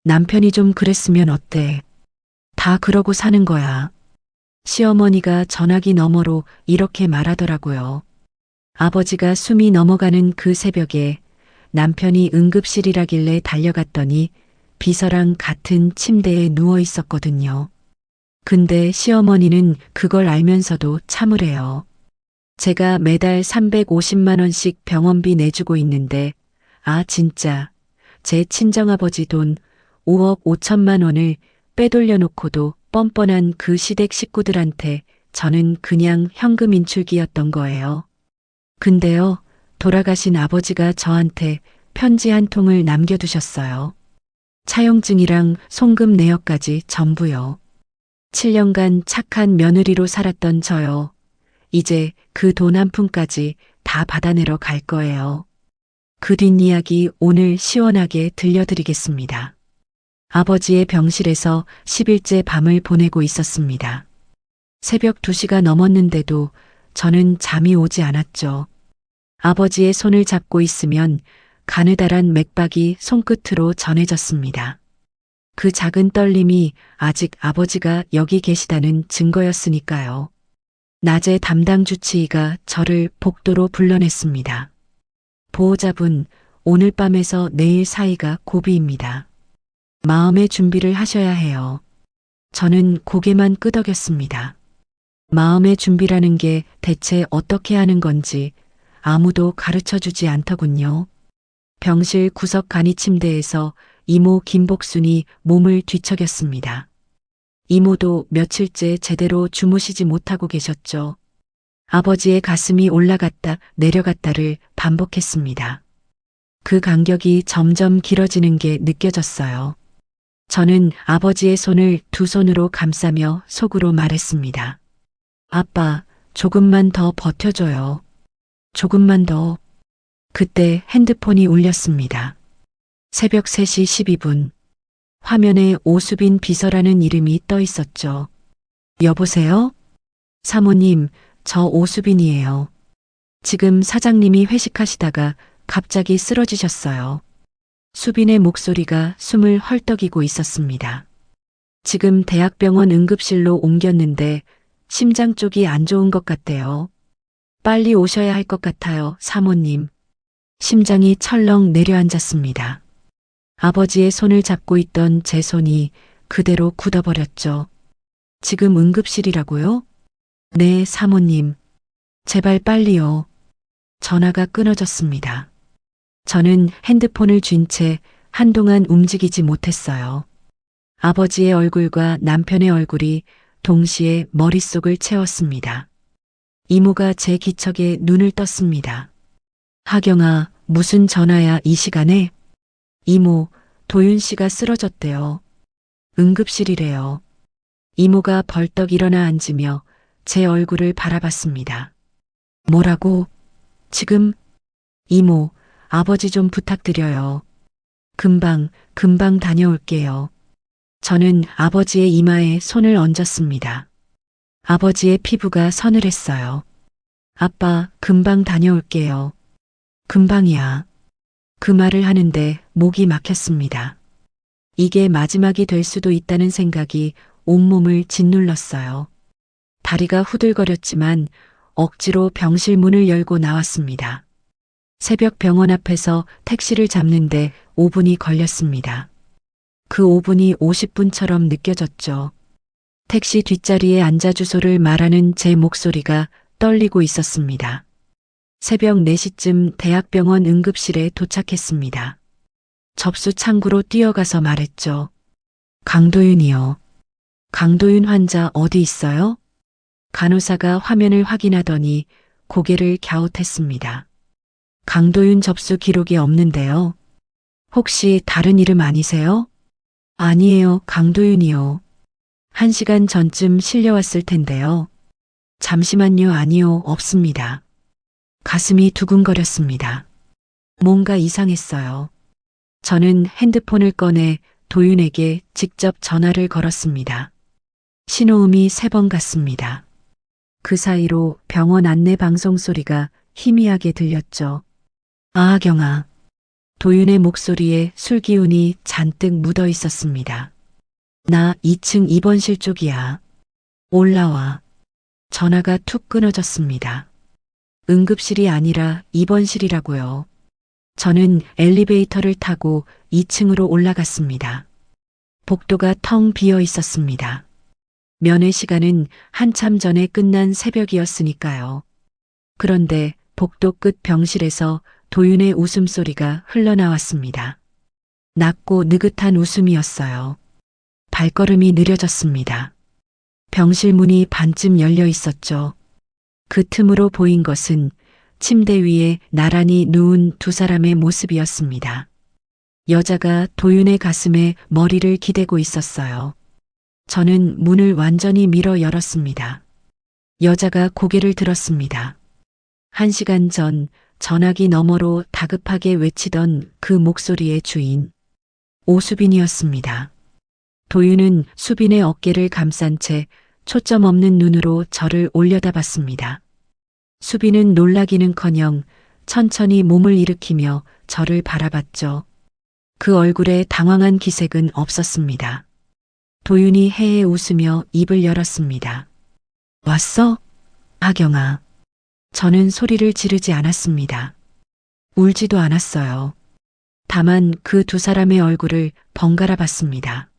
남편이 좀 그랬으면 어때? 다 그러고 사는 거야. 시어머니가 전화기 너머로 이렇게 말하더라고요. 아버지가 숨이 넘어가는 그 새벽에 남편이 응급실이라길래 달려갔더니 비서랑 같은 침대에 누워 있었거든요. 근데 시어머니는 그걸 알면서도 참으래요. 제가 매달 350만 원씩 병원비 내주고 있는데, 아, 진짜. 제 친정아버지 돈 5억 5천만 원을 빼돌려 놓고도 뻔뻔한 그 시댁 식구들한테 저는 그냥 현금 인출기였던 거예요. 근데요, 돌아가신 아버지가 저한테 편지 한 통을 남겨두셨어요. 차용증이랑 송금 내역까지 전부요. 7년간 착한 며느리로 살았던 저요. 이제 그 돈 한 푼까지 다 받아내러 갈 거예요. 그 뒷이야기 오늘 시원하게 들려드리겠습니다. 아버지의 병실에서 10일째 밤을 보내고 있었습니다. 새벽 2시가 넘었는데도 저는 잠이 오지 않았죠. 아버지의 손을 잡고 있으면 가느다란 맥박이 손끝으로 전해졌습니다. 그 작은 떨림이 아직 아버지가 여기 계시다는 증거였으니까요. 낮에 담당 주치의가 저를 복도로 불러냈습니다. 보호자분, 오늘 밤에서 내일 사이가 고비입니다. 마음의 준비를 하셔야 해요. 저는 고개만 끄덕였습니다. 마음의 준비라는 게 대체 어떻게 하는 건지 아무도 가르쳐 주지 않더군요. 병실 구석 간이 침대에서 이모 김복순이 몸을 뒤척였습니다. 이모도 며칠째 제대로 주무시지 못하고 계셨죠. 아버지의 가슴이 올라갔다 내려갔다를 반복했습니다. 그 간격이 점점 길어지는 게 느껴졌어요. 저는 아버지의 손을 두 손으로 감싸며 속으로 말했습니다. 아빠, 조금만 더 버텨줘요. 조금만 더. 그때 핸드폰이 울렸습니다. 새벽 3시 12분. 화면에 오수빈 비서라는 이름이 떠 있었죠. 여보세요? 사모님, 저 오수빈이에요. 지금 사장님이 회식하시다가 갑자기 쓰러지셨어요. 수빈의 목소리가 숨을 헐떡이고 있었습니다. 지금 대학병원 응급실로 옮겼는데 심장 쪽이 안 좋은 것 같대요. 빨리 오셔야 할 것 같아요, 사모님. 심장이 철렁 내려앉았습니다. 아버지의 손을 잡고 있던 제 손이 그대로 굳어버렸죠. 지금 응급실이라고요? 네, 사모님. 제발 빨리요. 전화가 끊어졌습니다. 저는 핸드폰을 쥔 채 한동안 움직이지 못했어요. 아버지의 얼굴과 남편의 얼굴이 동시에 머릿속을 채웠습니다. 이모가 제 기척에 눈을 떴습니다. 하경아, 무슨 전화야 이 시간에? 이모, 도윤 씨가 쓰러졌대요. 응급실이래요. 이모가 벌떡 일어나 앉으며 제 얼굴을 바라봤습니다. 뭐라고? 지금? 이모, 아버지 좀 부탁드려요. 금방 다녀올게요. 저는 아버지의 이마에 손을 얹었습니다. 아버지의 피부가 서늘했어요. 아빠, 금방 다녀올게요. 금방이야. 그 말을 하는데 목이 막혔습니다. 이게 마지막이 될 수도 있다는 생각이 온몸을 짓눌렀어요. 다리가 후들거렸지만 억지로 병실 문을 열고 나왔습니다. 새벽 병원 앞에서 택시를 잡는데 5분이 걸렸습니다. 그 5분이 50분처럼 느껴졌죠. 택시 뒷자리에 앉아 주소를 말하는 제 목소리가 떨리고 있었습니다. 새벽 4시쯤 대학병원 응급실에 도착했습니다. 접수 창구로 뛰어가서 말했죠. 강도윤이요. 강도윤 환자 어디 있어요? 간호사가 화면을 확인하더니 고개를 갸웃했습니다. 강도윤 접수 기록이 없는데요. 혹시 다른 이름 아니세요? 아니에요, 강도윤이요. 1시간 전쯤 실려왔을 텐데요. 잠시만요, 아니요, 없습니다. 가슴이 두근거렸습니다. 뭔가 이상했어요. 저는 핸드폰을 꺼내 도윤에게 직접 전화를 걸었습니다. 신호음이 3번 갔습니다. 그 사이로 병원 안내 방송 소리가 희미하게 들렸죠. 아하경아, 도윤의 목소리에 술기운이 잔뜩 묻어 있었습니다. 나 2층 입원실 쪽이야. 올라와. 전화가 툭 끊어졌습니다. 응급실이 아니라 입원실이라고요. 저는 엘리베이터를 타고 2층으로 올라갔습니다. 복도가 텅 비어 있었습니다. 면회 시간은 한참 전에 끝난 새벽이었으니까요. 그런데 복도 끝 병실에서 도윤의 웃음소리가 흘러나왔습니다. 낮고 느긋한 웃음이었어요. 발걸음이 느려졌습니다. 병실 문이 반쯤 열려 있었죠. 그 틈으로 보인 것은 침대 위에 나란히 누운 두 사람의 모습이었습니다. 여자가 도윤의 가슴에 머리를 기대고 있었어요. 저는 문을 완전히 밀어 열었습니다. 여자가 고개를 들었습니다. 1시간 전 전화기 너머로 다급하게 외치던 그 목소리의 주인, 오수빈이었습니다. 도윤은 수빈의 어깨를 감싼 채 초점 없는 눈으로 저를 올려다봤습니다. 수빈은 놀라기는커녕 천천히 몸을 일으키며 저를 바라봤죠. 그 얼굴에 당황한 기색은 없었습니다. 도윤이 해해 웃으며 입을 열었습니다. 왔어? 하경아. 저는 소리를 지르지 않았습니다. 울지도 않았어요. 다만 그 두 사람의 얼굴을 번갈아 봤습니다.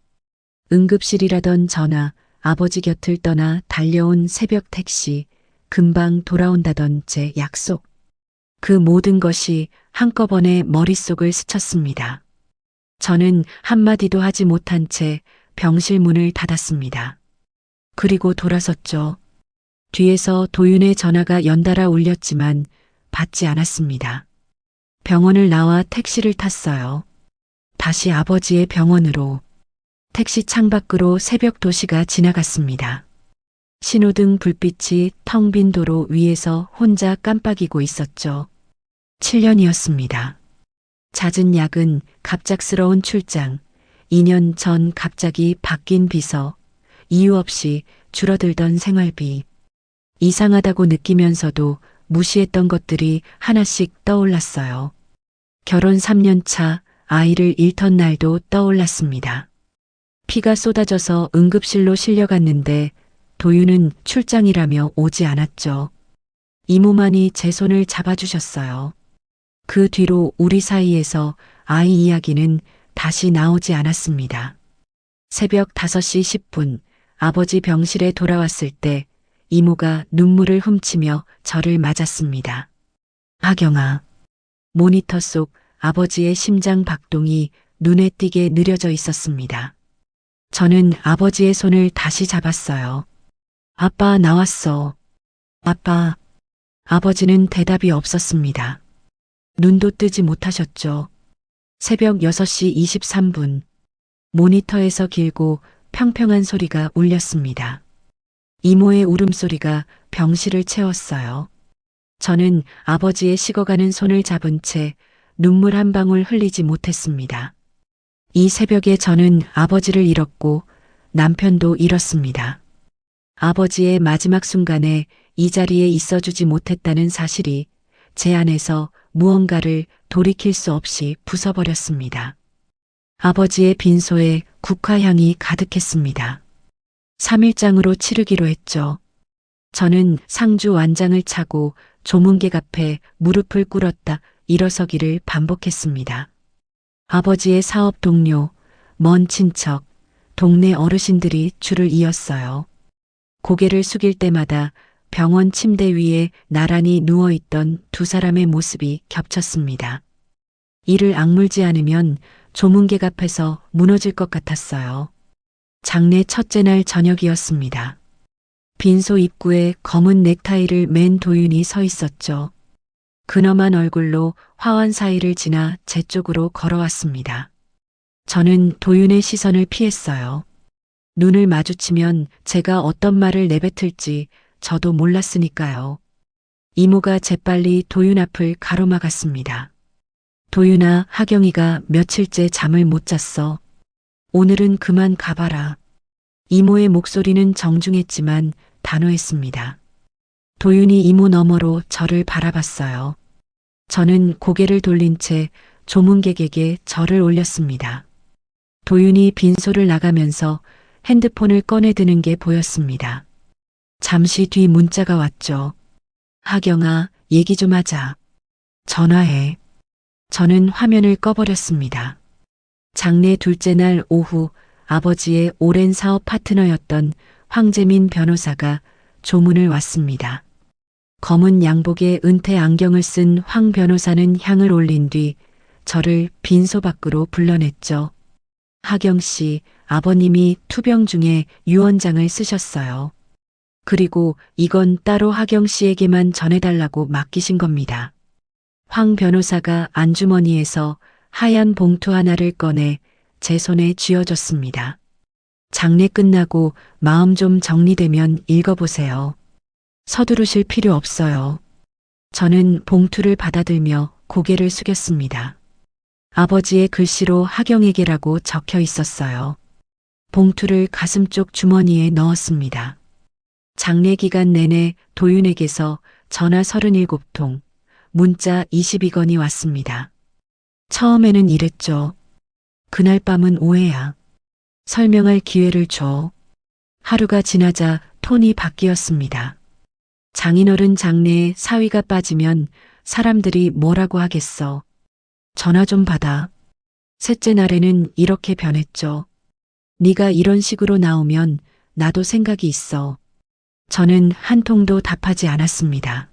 응급실이라던 전화, 아버지 곁을 떠나 달려온 새벽 택시, 금방 돌아온다던 제 약속. 그 모든 것이 한꺼번에 머릿속을 스쳤습니다. 저는 한마디도 하지 못한 채 병실 문을 닫았습니다. 그리고 돌아섰죠. 뒤에서 도윤의 전화가 연달아 울렸지만 받지 않았습니다. 병원을 나와 택시를 탔어요. 다시 아버지의 병원으로. 택시 창밖으로 새벽 도시가 지나갔습니다. 신호등 불빛이 텅 빈 도로 위에서 혼자 깜빡이고 있었죠. 7년이었습니다. 잦은 야근, 갑작스러운 출장, 2년 전 갑자기 바뀐 비서, 이유 없이 줄어들던 생활비. 이상하다고 느끼면서도 무시했던 것들이 하나씩 떠올랐어요. 결혼 3년 차 아이를 잃던 날도 떠올랐습니다. 피가 쏟아져서 응급실로 실려갔는데 도윤은 출장이라며 오지 않았죠. 이모만이 제 손을 잡아주셨어요. 그 뒤로 우리 사이에서 아이 이야기는 다시 나오지 않았습니다. 새벽 5시 10분 아버지 병실에 돌아왔을 때 이모가 눈물을 훔치며 저를 맞았습니다. 하경아. 모니터 속 아버지의 심장 박동이 눈에 띄게 느려져 있었습니다. 저는 아버지의 손을 다시 잡았어요. 아빠 나왔어. 아빠. 아버지는 대답이 없었습니다. 눈도 뜨지 못하셨죠. 새벽 6시 23분. 모니터에서 길고 평평한 소리가 울렸습니다. 이모의 울음소리가 병실을 채웠어요. 저는 아버지의 식어가는 손을 잡은 채 눈물 한 방울 흘리지 못했습니다. 이 새벽에 저는 아버지를 잃었고 남편도 잃었습니다. 아버지의 마지막 순간에 이 자리에 있어주지 못했다는 사실이 제 안에서 무언가를 돌이킬 수 없이 부숴버렸습니다. 아버지의 빈소에 국화향이 가득했습니다. 3일장으로 치르기로 했죠. 저는 상주 완장을 차고 조문객 앞에 무릎을 꿇었다 일어서기를 반복했습니다. 아버지의 사업 동료, 먼 친척, 동네 어르신들이 줄을 이었어요. 고개를 숙일 때마다 병원 침대 위에 나란히 누워있던 두 사람의 모습이 겹쳤습니다. 이를 악물지 않으면 조문객 앞에서 무너질 것 같았어요. 장례 첫째 날 저녁이었습니다. 빈소 입구에 검은 넥타이를 맨 도윤이 서 있었죠. 근엄한 얼굴로 화환 사이를 지나 제 쪽으로 걸어왔습니다. 저는 도윤의 시선을 피했어요. 눈을 마주치면 제가 어떤 말을 내뱉을지 저도 몰랐으니까요. 이모가 재빨리 도윤 앞을 가로막았습니다. 도윤아, 하경이가 며칠째 잠을 못 잤어. 오늘은 그만 가봐라. 이모의 목소리는 정중했지만 단호했습니다. 도윤이 이모 너머로 저를 바라봤어요. 저는 고개를 돌린 채 조문객에게 절을 올렸습니다. 도윤이 빈소를 나가면서 핸드폰을 꺼내드는 게 보였습니다. 잠시 뒤 문자가 왔죠. 하경아, 얘기 좀 하자. 전화해. 저는 화면을 꺼버렸습니다. 장례 둘째 날 오후 아버지의 오랜 사업 파트너였던 황재민 변호사가 조문을 왔습니다. 검은 양복에 은퇴 안경을 쓴 황 변호사는 향을 올린 뒤 저를 빈소 밖으로 불러냈죠. 하경 씨, 아버님이 투병 중에 유언장을 쓰셨어요. 그리고 이건 따로 하경 씨에게만 전해달라고 맡기신 겁니다. 황 변호사가 안주머니에서 하얀 봉투 하나를 꺼내 제 손에 쥐어줬습니다. 장례 끝나고 마음 좀 정리되면 읽어보세요. 서두르실 필요 없어요. 저는 봉투를 받아들며 고개를 숙였습니다. 아버지의 글씨로 하경에게라고 적혀 있었어요. 봉투를 가슴 쪽 주머니에 넣었습니다. 장례 기간 내내 도윤에게서 전화 37통, 문자 22건이 왔습니다. 처음에는 이랬죠. 그날 밤은 오해야. 설명할 기회를 줘. 하루가 지나자 톤이 바뀌었습니다. 장인어른 장례에 사위가 빠지면 사람들이 뭐라고 하겠어. 전화 좀 받아. 셋째 날에는 이렇게 변했죠. 네가 이런 식으로 나오면 나도 생각이 있어. 저는 한 통도 답하지 않았습니다.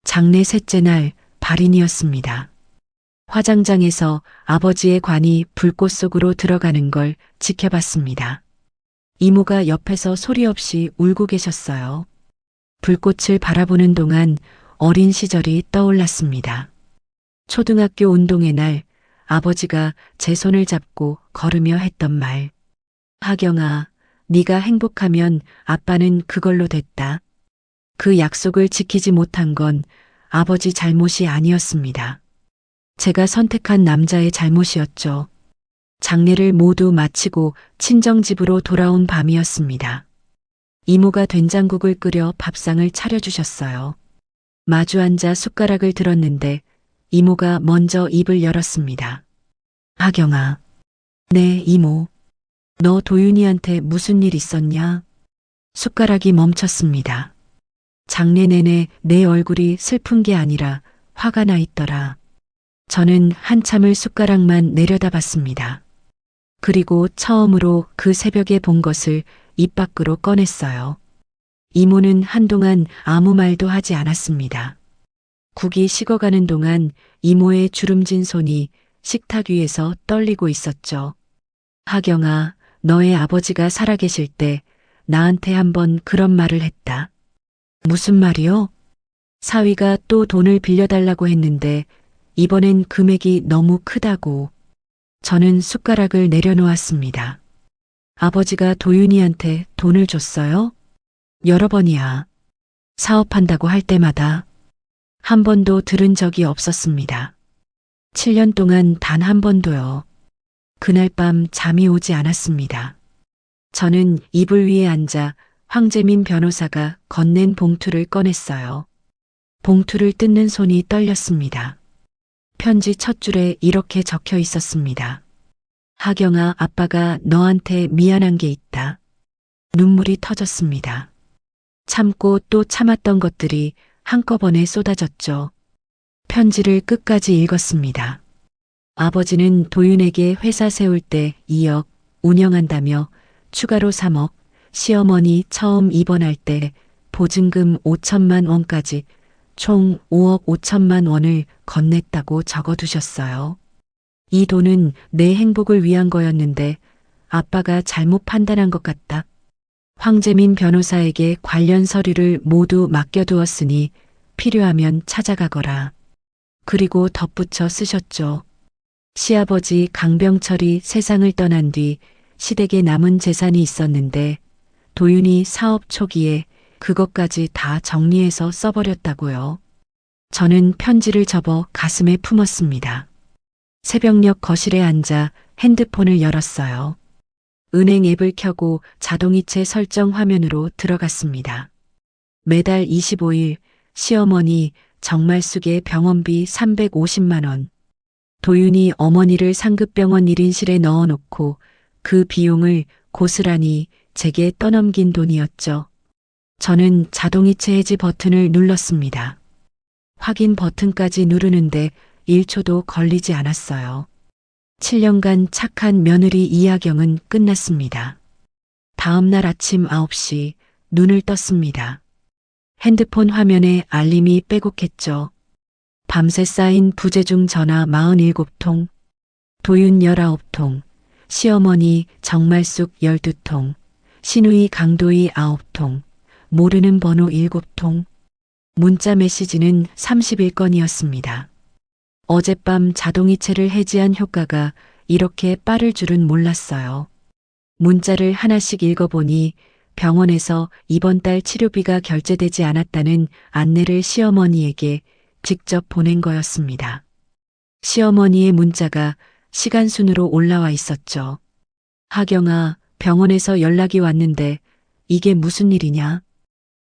장례 셋째 날 발인이었습니다. 화장장에서 아버지의 관이 불꽃 속으로 들어가는 걸 지켜봤습니다. 이모가 옆에서 소리 없이 울고 계셨어요. 불꽃을 바라보는 동안 어린 시절이 떠올랐습니다. 초등학교 운동회 날 아버지가 제 손을 잡고 걸으며 했던 말. 하경아, 네가 행복하면 아빠는 그걸로 됐다. 그 약속을 지키지 못한 건 아버지 잘못이 아니었습니다. 제가 선택한 남자의 잘못이었죠. 장례를 모두 마치고 친정집으로 돌아온 밤이었습니다. 이모가 된장국을 끓여 밥상을 차려주셨어요. 마주 앉아 숟가락을 들었는데 이모가 먼저 입을 열었습니다. 하경아. 네, 이모. 너 도윤이한테 무슨 일 있었냐? 숟가락이 멈췄습니다. 장례 내내 내 얼굴이 슬픈 게 아니라 화가 나 있더라. 저는 한참을 숟가락만 내려다봤습니다. 그리고 처음으로 그 새벽에 본 것을 입 밖으로 꺼냈어요. 이모는 한동안 아무 말도 하지 않았습니다. 국이 식어가는 동안 이모의 주름진 손이 식탁 위에서 떨리고 있었죠. 하경아, 너의 아버지가 살아계실 때 나한테 한번 그런 말을 했다. 무슨 말이요? 사위가 또 돈을 빌려달라고 했는데 이번엔 금액이 너무 크다고. 저는 숟가락을 내려놓았습니다. 아버지가 도윤이한테 돈을 줬어요? 여러 번이야. 사업한다고 할 때마다. 한 번도 들은 적이 없었습니다. 7년 동안 단 한 번도요. 그날 밤 잠이 오지 않았습니다. 저는 이불 위에 앉아 황재민 변호사가 건넨 봉투를 꺼냈어요. 봉투를 뜯는 손이 떨렸습니다. 편지 첫 줄에 이렇게 적혀 있었습니다. 하경아, 아빠가 너한테 미안한 게 있다. 눈물이 터졌습니다. 참고 또 참았던 것들이 한꺼번에 쏟아졌죠. 편지를 끝까지 읽었습니다. 아버지는 도윤에게 회사 세울 때 2억 운영한다며 추가로 3억, 시어머니 처음 입원할 때 보증금 5천만 원까지 총 5억 5천만 원을 건넸다고 적어두셨어요. 이 돈은 내 행복을 위한 거였는데 아빠가 잘못 판단한 것 같다. 황재민 변호사에게 관련 서류를 모두 맡겨두었으니 필요하면 찾아가거라. 그리고 덧붙여 쓰셨죠. 시아버지 강병철이 세상을 떠난 뒤 시댁에 남은 재산이 있었는데 도윤이 사업 초기에 그것까지 다 정리해서 써버렸다고요. 저는 편지를 접어 가슴에 품었습니다. 새벽녘 거실에 앉아 핸드폰을 열었어요. 은행 앱을 켜고 자동이체 설정 화면으로 들어갔습니다. 매달 25일 시어머니 정말숙의 병원비 350만 원. 도윤이 어머니를 상급병원 1인실에 넣어놓고 그 비용을 고스란히 제게 떠넘긴 돈이었죠. 저는 자동이체 해지 버튼을 눌렀습니다. 확인 버튼까지 누르는데 1초도 걸리지 않았어요. 7년간 착한 며느리 이하경은 끝났습니다. 다음 날 아침 9시 눈을 떴습니다. 핸드폰 화면에 알림이 빼곡했죠. 밤새 쌓인 부재중 전화 47통, 도윤 19통, 시어머니 정말숙 12통, 신우이 강도희 9통, 모르는 번호 7통, 문자 메시지는 31건이었습니다. 어젯밤 자동이체를 해지한 효과가 이렇게 빠를 줄은 몰랐어요. 문자를 하나씩 읽어보니 병원에서 이번 달 치료비가 결제되지 않았다는 안내를 시어머니에게 직접 보낸 거였습니다. 시어머니의 문자가 시간순으로 올라와 있었죠. 하경아, 병원에서 연락이 왔는데 이게 무슨 일이냐?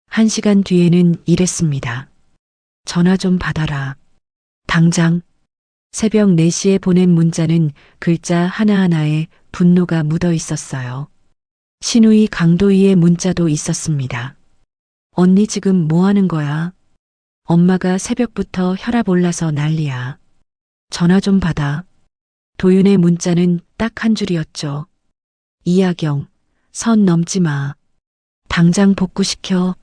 1시간 뒤에는 이랬습니다. 전화 좀 받아라. 당장. 새벽 4시에 보낸 문자는 글자 하나하나에 분노가 묻어 있었어요. 신우이 강도희의 문자도 있었습니다. 언니 지금 뭐 하는 거야? 엄마가 새벽부터 혈압 올라서 난리야. 전화 좀 받아. 도윤의 문자는 딱 한 줄이었죠. 이하경, 선 넘지 마. 당장 복구시켜.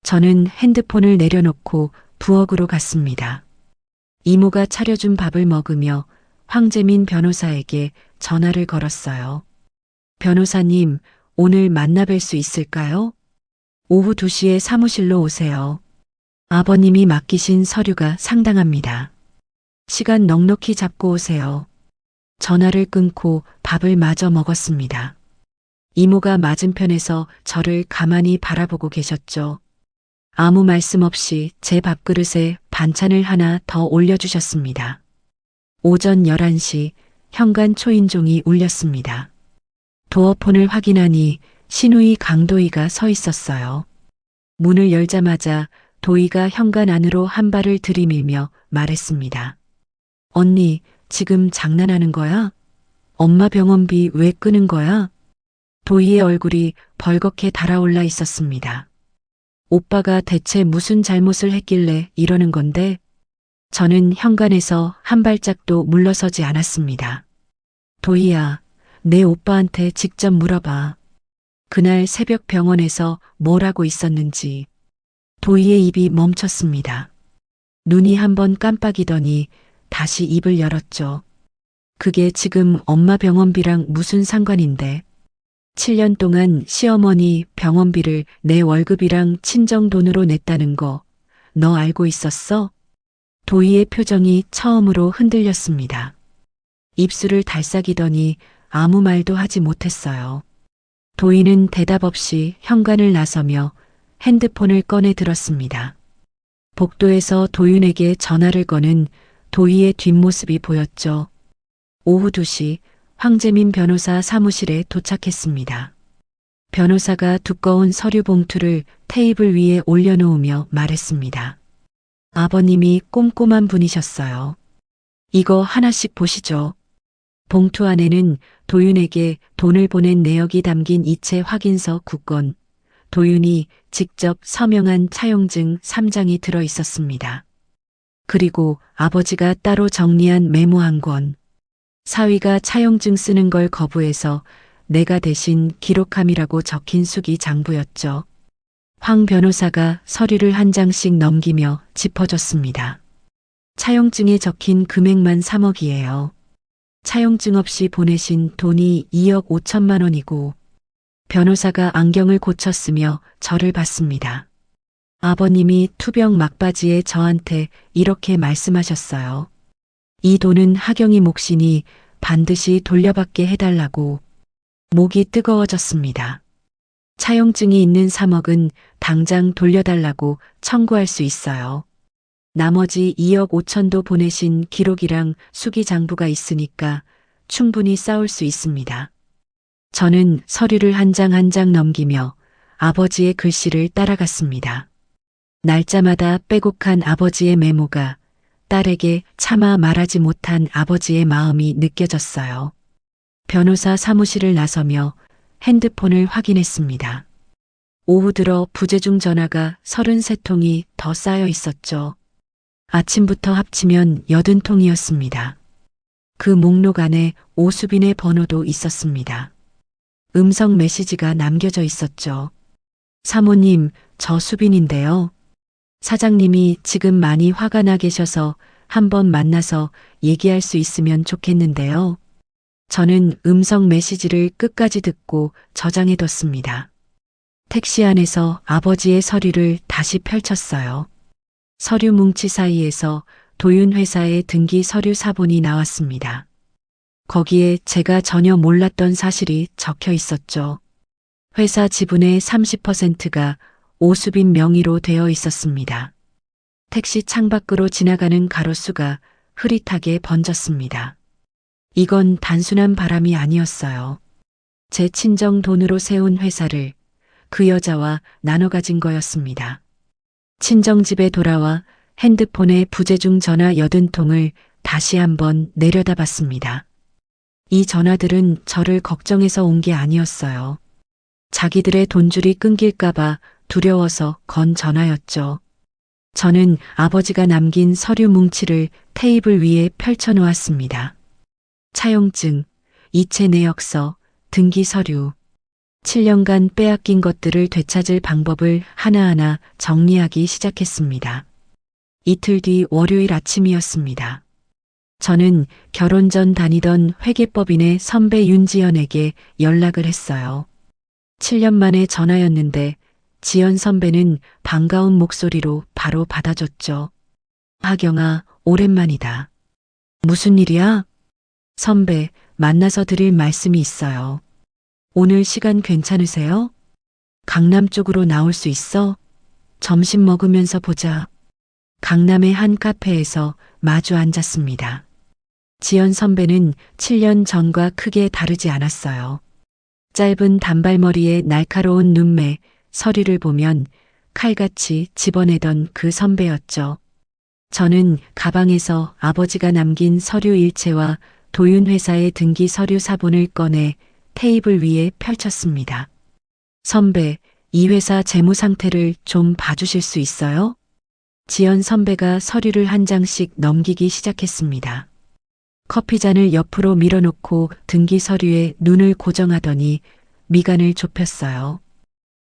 저는 핸드폰을 내려놓고 부엌으로 갔습니다. 이모가 차려준 밥을 먹으며 황재민 변호사에게 전화를 걸었어요. 변호사님, 오늘 만나뵐 수 있을까요? 오후 2시에 사무실로 오세요. 아버님이 맡기신 서류가 상당합니다. 시간 넉넉히 잡고 오세요. 전화를 끊고 밥을 마저 먹었습니다. 이모가 맞은편에서 저를 가만히 바라보고 계셨죠. 아무 말씀 없이 제 밥그릇에 반찬을 하나 더 올려주셨습니다. 오전 11시 현관 초인종이 울렸습니다. 도어폰을 확인하니 신우이 강도희가 서 있었어요. 문을 열자마자 도희가 현관 안으로 한 발을 들이밀며 말했습니다. 언니, 지금 장난하는 거야? 엄마 병원비 왜 끄는 거야? 도희의 얼굴이 벌겋게 달아올라 있었습니다. 오빠가 대체 무슨 잘못을 했길래 이러는 건데? 저는 현관에서 한 발짝도 물러서지 않았습니다. 도희야, 내 오빠한테 직접 물어봐. 그날 새벽 병원에서 뭘 하고 있었는지. 도희의 입이 멈췄습니다. 눈이 한번 깜빡이더니 다시 입을 열었죠. 그게 지금 엄마 병원비랑 무슨 상관인데? 7년 동안 시어머니 병원비를 내 월급이랑 친정 돈으로 냈다는 거 너 알고 있었어? 도희의 표정이 처음으로 흔들렸습니다. 입술을 달싹이더니 아무 말도 하지 못했어요. 도희는 대답 없이 현관을 나서며 핸드폰을 꺼내 들었습니다. 복도에서 도윤에게 전화를 거는 도희의 뒷모습이 보였죠. 오후 2시 황재민 변호사 사무실에 도착했습니다. 변호사가 두꺼운 서류 봉투를 테이블 위에 올려놓으며 말했습니다. 아버님이 꼼꼼한 분이셨어요. 이거 하나씩 보시죠. 봉투 안에는 도윤에게 돈을 보낸 내역이 담긴 이체 확인서 9건, 도윤이 직접 서명한 차용증 3장이 들어 있었습니다. 그리고 아버지가 따로 정리한 메모 한 권. 사위가 차용증 쓰는 걸 거부해서 내가 대신 기록함이라고 적힌 수기 장부였죠. 황 변호사가 서류를 한 장씩 넘기며 짚어줬습니다. 차용증에 적힌 금액만 3억이에요. 차용증 없이 보내신 돈이 2억 5천만 원이고, 변호사가 안경을 고쳤으며 저를 봤습니다. 아버님이 투병 막바지에 저한테 이렇게 말씀하셨어요. 이 돈은 하경이 몫이니 반드시 돌려받게 해달라고. 목이 뜨거워졌습니다. 차용증이 있는 3억은 당장 돌려달라고 청구할 수 있어요. 나머지 2억 5천도 보내신 기록이랑 수기장부가 있으니까 충분히 싸울 수 있습니다. 저는 서류를 한 장 한 장 넘기며 아버지의 글씨를 따라갔습니다. 날짜마다 빼곡한 아버지의 메모가 딸에게 차마 말하지 못한 아버지의 마음이 느껴졌어요. 변호사 사무실을 나서며 핸드폰을 확인했습니다. 오후 들어 부재중 전화가 33통이 더 쌓여 있었죠. 아침부터 합치면 80통이었습니다. 그 목록 안에 오수빈의 번호도 있었습니다. 음성 메시지가 남겨져 있었죠. 사모님, 저 수빈인데요. 사장님이 지금 많이 화가 나 계셔서 한번 만나서 얘기할 수 있으면 좋겠는데요. 저는 음성 메시지를 끝까지 듣고 저장해뒀습니다. 택시 안에서 아버지의 서류를 다시 펼쳤어요. 서류 뭉치 사이에서 도윤 회사의 등기 서류 사본이 나왔습니다. 거기에 제가 전혀 몰랐던 사실이 적혀 있었죠. 회사 지분의 30%가 오수빈 명의로 되어 있었습니다. 택시 창밖으로 지나가는 가로수가 흐릿하게 번졌습니다. 이건 단순한 바람이 아니었어요. 제 친정 돈으로 세운 회사를 그 여자와 나눠 가진 거였습니다. 친정집에 돌아와 핸드폰에 부재중 전화 80통을 다시 한번 내려다봤습니다. 이 전화들은 저를 걱정해서 온 게 아니었어요. 자기들의 돈줄이 끊길까봐 두려워서 건 전화였죠. 저는 아버지가 남긴 서류 뭉치를 테이블 위에 펼쳐놓았습니다. 차용증, 이체 내역서, 등기 서류, 7년간 빼앗긴 것들을 되찾을 방법을 하나하나 정리하기 시작했습니다. 이틀 뒤 월요일 아침이었습니다. 저는 결혼 전 다니던 회계법인의 선배 윤지연에게 연락을 했어요. 7년 만에 전화였는데 지연 선배는 반가운 목소리로 바로 받아줬죠. 하경아, 오랜만이다. 무슨 일이야? 선배, 만나서 드릴 말씀이 있어요. 오늘 시간 괜찮으세요? 강남 쪽으로 나올 수 있어? 점심 먹으면서 보자. 강남의 한 카페에서 마주 앉았습니다. 지연 선배는 7년 전과 크게 다르지 않았어요. 짧은 단발머리에 날카로운 눈매, 서류를 보면 칼같이 집어내던 그 선배였죠. 저는 가방에서 아버지가 남긴 서류 일체와 도윤 회사의 등기 서류 사본을 꺼내 테이블 위에 펼쳤습니다. 선배, 이 회사 재무 상태를 좀 봐주실 수 있어요? 지연 선배가 서류를 한 장씩 넘기기 시작했습니다. 커피잔을 옆으로 밀어놓고 등기 서류에 눈을 고정하더니 미간을 좁혔어요.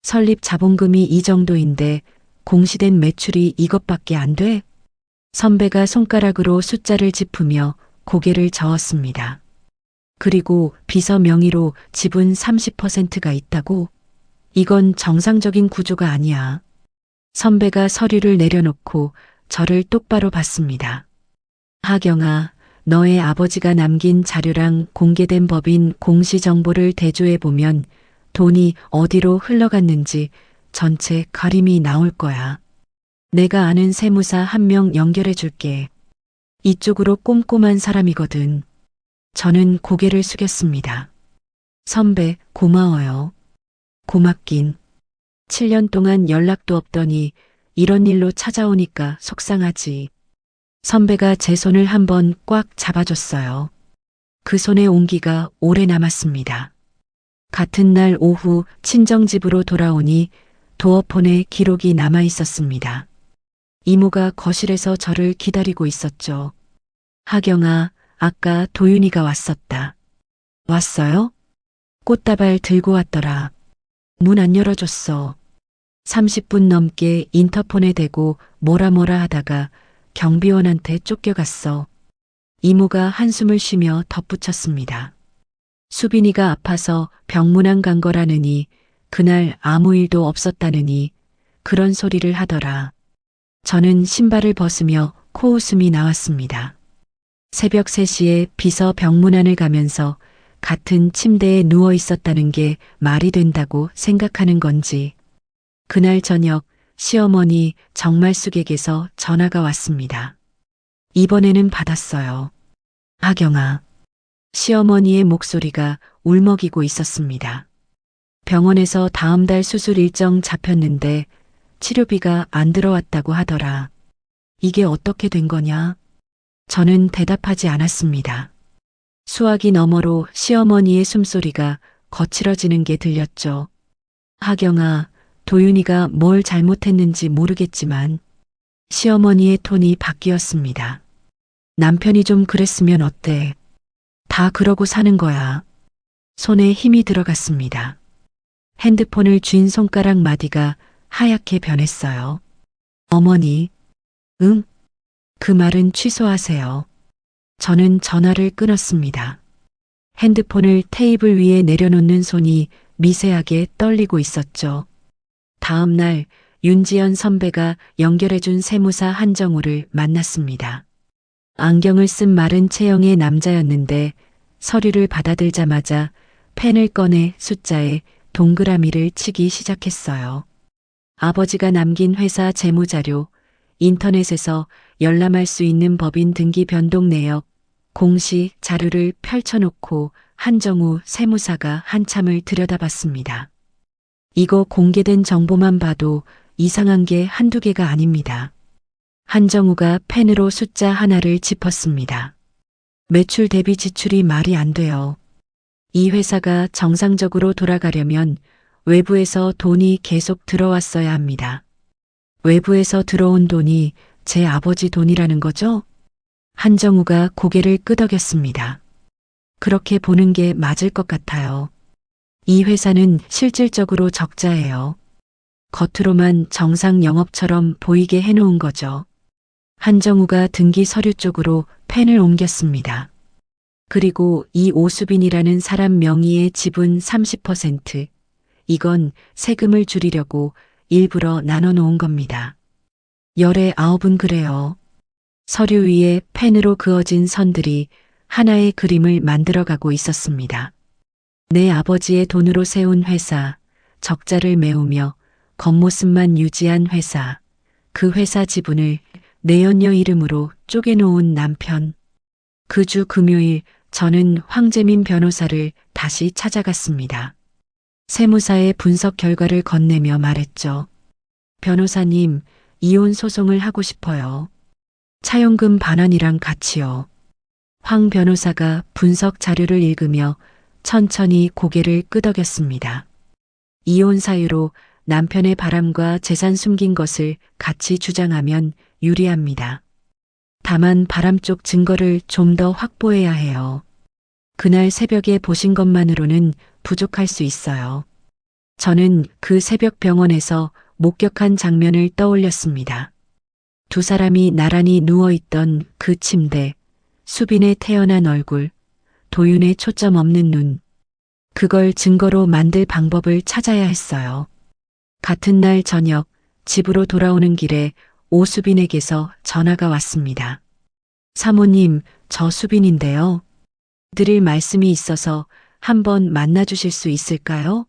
설립 자본금이 이 정도인데 공시된 매출이 이것밖에 안 돼? 선배가 손가락으로 숫자를 짚으며 고개를 저었습니다. 그리고 비서 명의로 지분 30%가 있다고? 이건 정상적인 구조가 아니야. 선배가 서류를 내려놓고 저를 똑바로 봤습니다. 하경아, 너의 아버지가 남긴 자료랑 공개된 법인 공시정보를 대조해보면 돈이 어디로 흘러갔는지 전체 그림이 나올 거야. 내가 아는 세무사 한 명 연결해 줄게. 이쪽으로 꼼꼼한 사람이거든. 저는 고개를 숙였습니다. 선배, 고마워요. 고맙긴. 7년 동안 연락도 없더니 이런 일로 찾아오니까 속상하지. 선배가 제 손을 한번 꽉 잡아줬어요. 그 손의 온기가 오래 남았습니다. 같은 날 오후 친정집으로 돌아오니 도어폰에 기록이 남아 있었습니다. 이모가 거실에서 저를 기다리고 있었죠. 하경아, 아까 도윤이가 왔었다. 왔어요? 꽃다발 들고 왔더라. 문 안 열어줬어. 30분 넘게 인터폰에 대고 뭐라 하다가 경비원한테 쫓겨갔어. 이모가 한숨을 쉬며 덧붙였습니다. 수빈이가 아파서 병문안 간 거라느니 그날 아무 일도 없었다느니 그런 소리를 하더라. 저는 신발을 벗으며 코웃음이 나왔습니다. 새벽 3시에 비서 병문안을 가면서 같은 침대에 누워 있었다는 게 말이 된다고 생각하는 건지. 그날 저녁 시어머니 정말숙에게서 전화가 왔습니다. 이번에는 받았어요. 하경아. 시어머니의 목소리가 울먹이고 있었습니다. 병원에서 다음 달 수술 일정 잡혔는데 치료비가 안 들어왔다고 하더라. 이게 어떻게 된 거냐? 저는 대답하지 않았습니다. 수화기 너머로 시어머니의 숨소리가 거칠어지는 게 들렸죠. 하경아, 도윤이가 뭘 잘못했는지 모르겠지만 시어머니의 톤이 바뀌었습니다. 남편이 좀 그랬으면 어때? 다 그러고 사는 거야. 손에 힘이 들어갔습니다. 핸드폰을 쥔 손가락 마디가 하얗게 변했어요. 어머니, 응? 그 말은 취소하세요. 저는 전화를 끊었습니다. 핸드폰을 테이블 위에 내려놓는 손이 미세하게 떨리고 있었죠. 다음 날 윤지연 선배가 연결해준 세무사 한정우를 만났습니다. 안경을 쓴 마른 체형의 남자였는데 서류를 받아들자마자 펜을 꺼내 숫자에 동그라미를 치기 시작했어요. 아버지가 남긴 회사 재무자료, 인터넷에서 열람할 수 있는 법인 등기 변동 내역, 공시 자료를 펼쳐놓고 한정우 세무사가 한참을 들여다봤습니다. 이거 공개된 정보만 봐도 이상한 게 한두 개가 아닙니다. 한정우가 펜으로 숫자 하나를 짚었습니다. 매출 대비 지출이 말이 안 돼요. 이 회사가 정상적으로 돌아가려면 외부에서 돈이 계속 들어왔어야 합니다. 외부에서 들어온 돈이 제 아버지 돈이라는 거죠? 한정우가 고개를 끄덕였습니다. 그렇게 보는 게 맞을 것 같아요. 이 회사는 실질적으로 적자예요. 겉으로만 정상 영업처럼 보이게 해놓은 거죠. 한정우가 등기 서류 쪽으로 펜을 옮겼습니다. 그리고 이 오수빈이라는 사람 명의의 지분 30%, 이건 세금을 줄이려고 일부러 나눠놓은 겁니다. 열의 9은 그래요. 서류 위에 펜으로 그어진 선들이 하나의 그림을 만들어가고 있었습니다. 내 아버지의 돈으로 세운 회사, 적자를 메우며 겉모습만 유지한 회사, 그 회사 지분을 내연녀 이름으로 쪼개놓은 남편. 그 주 금요일 저는 황재민 변호사를 다시 찾아갔습니다. 세무사의 분석 결과를 건네며 말했죠. 변호사님, 이혼 소송을 하고 싶어요. 차용금 반환이랑 같이요. 황 변호사가 분석 자료를 읽으며 천천히 고개를 끄덕였습니다. 이혼 사유로 남편의 바람과 재산 숨긴 것을 같이 주장하면 유리합니다. 다만 바람 쪽 증거를 좀 더 확보해야 해요. 그날 새벽에 보신 것만으로는 부족할 수 있어요. 저는 그 새벽 병원에서 목격한 장면을 떠올렸습니다. 두 사람이 나란히 누워있던 그 침대, 수빈의 태연한 얼굴, 도윤의 초점 없는 눈. 그걸 증거로 만들 방법을 찾아야 했어요. 같은 날 저녁 집으로 돌아오는 길에 오수빈에게서 전화가 왔습니다. 사모님, 저 수빈인데요. 드릴 말씀이 있어서 한번 만나주실 수 있을까요?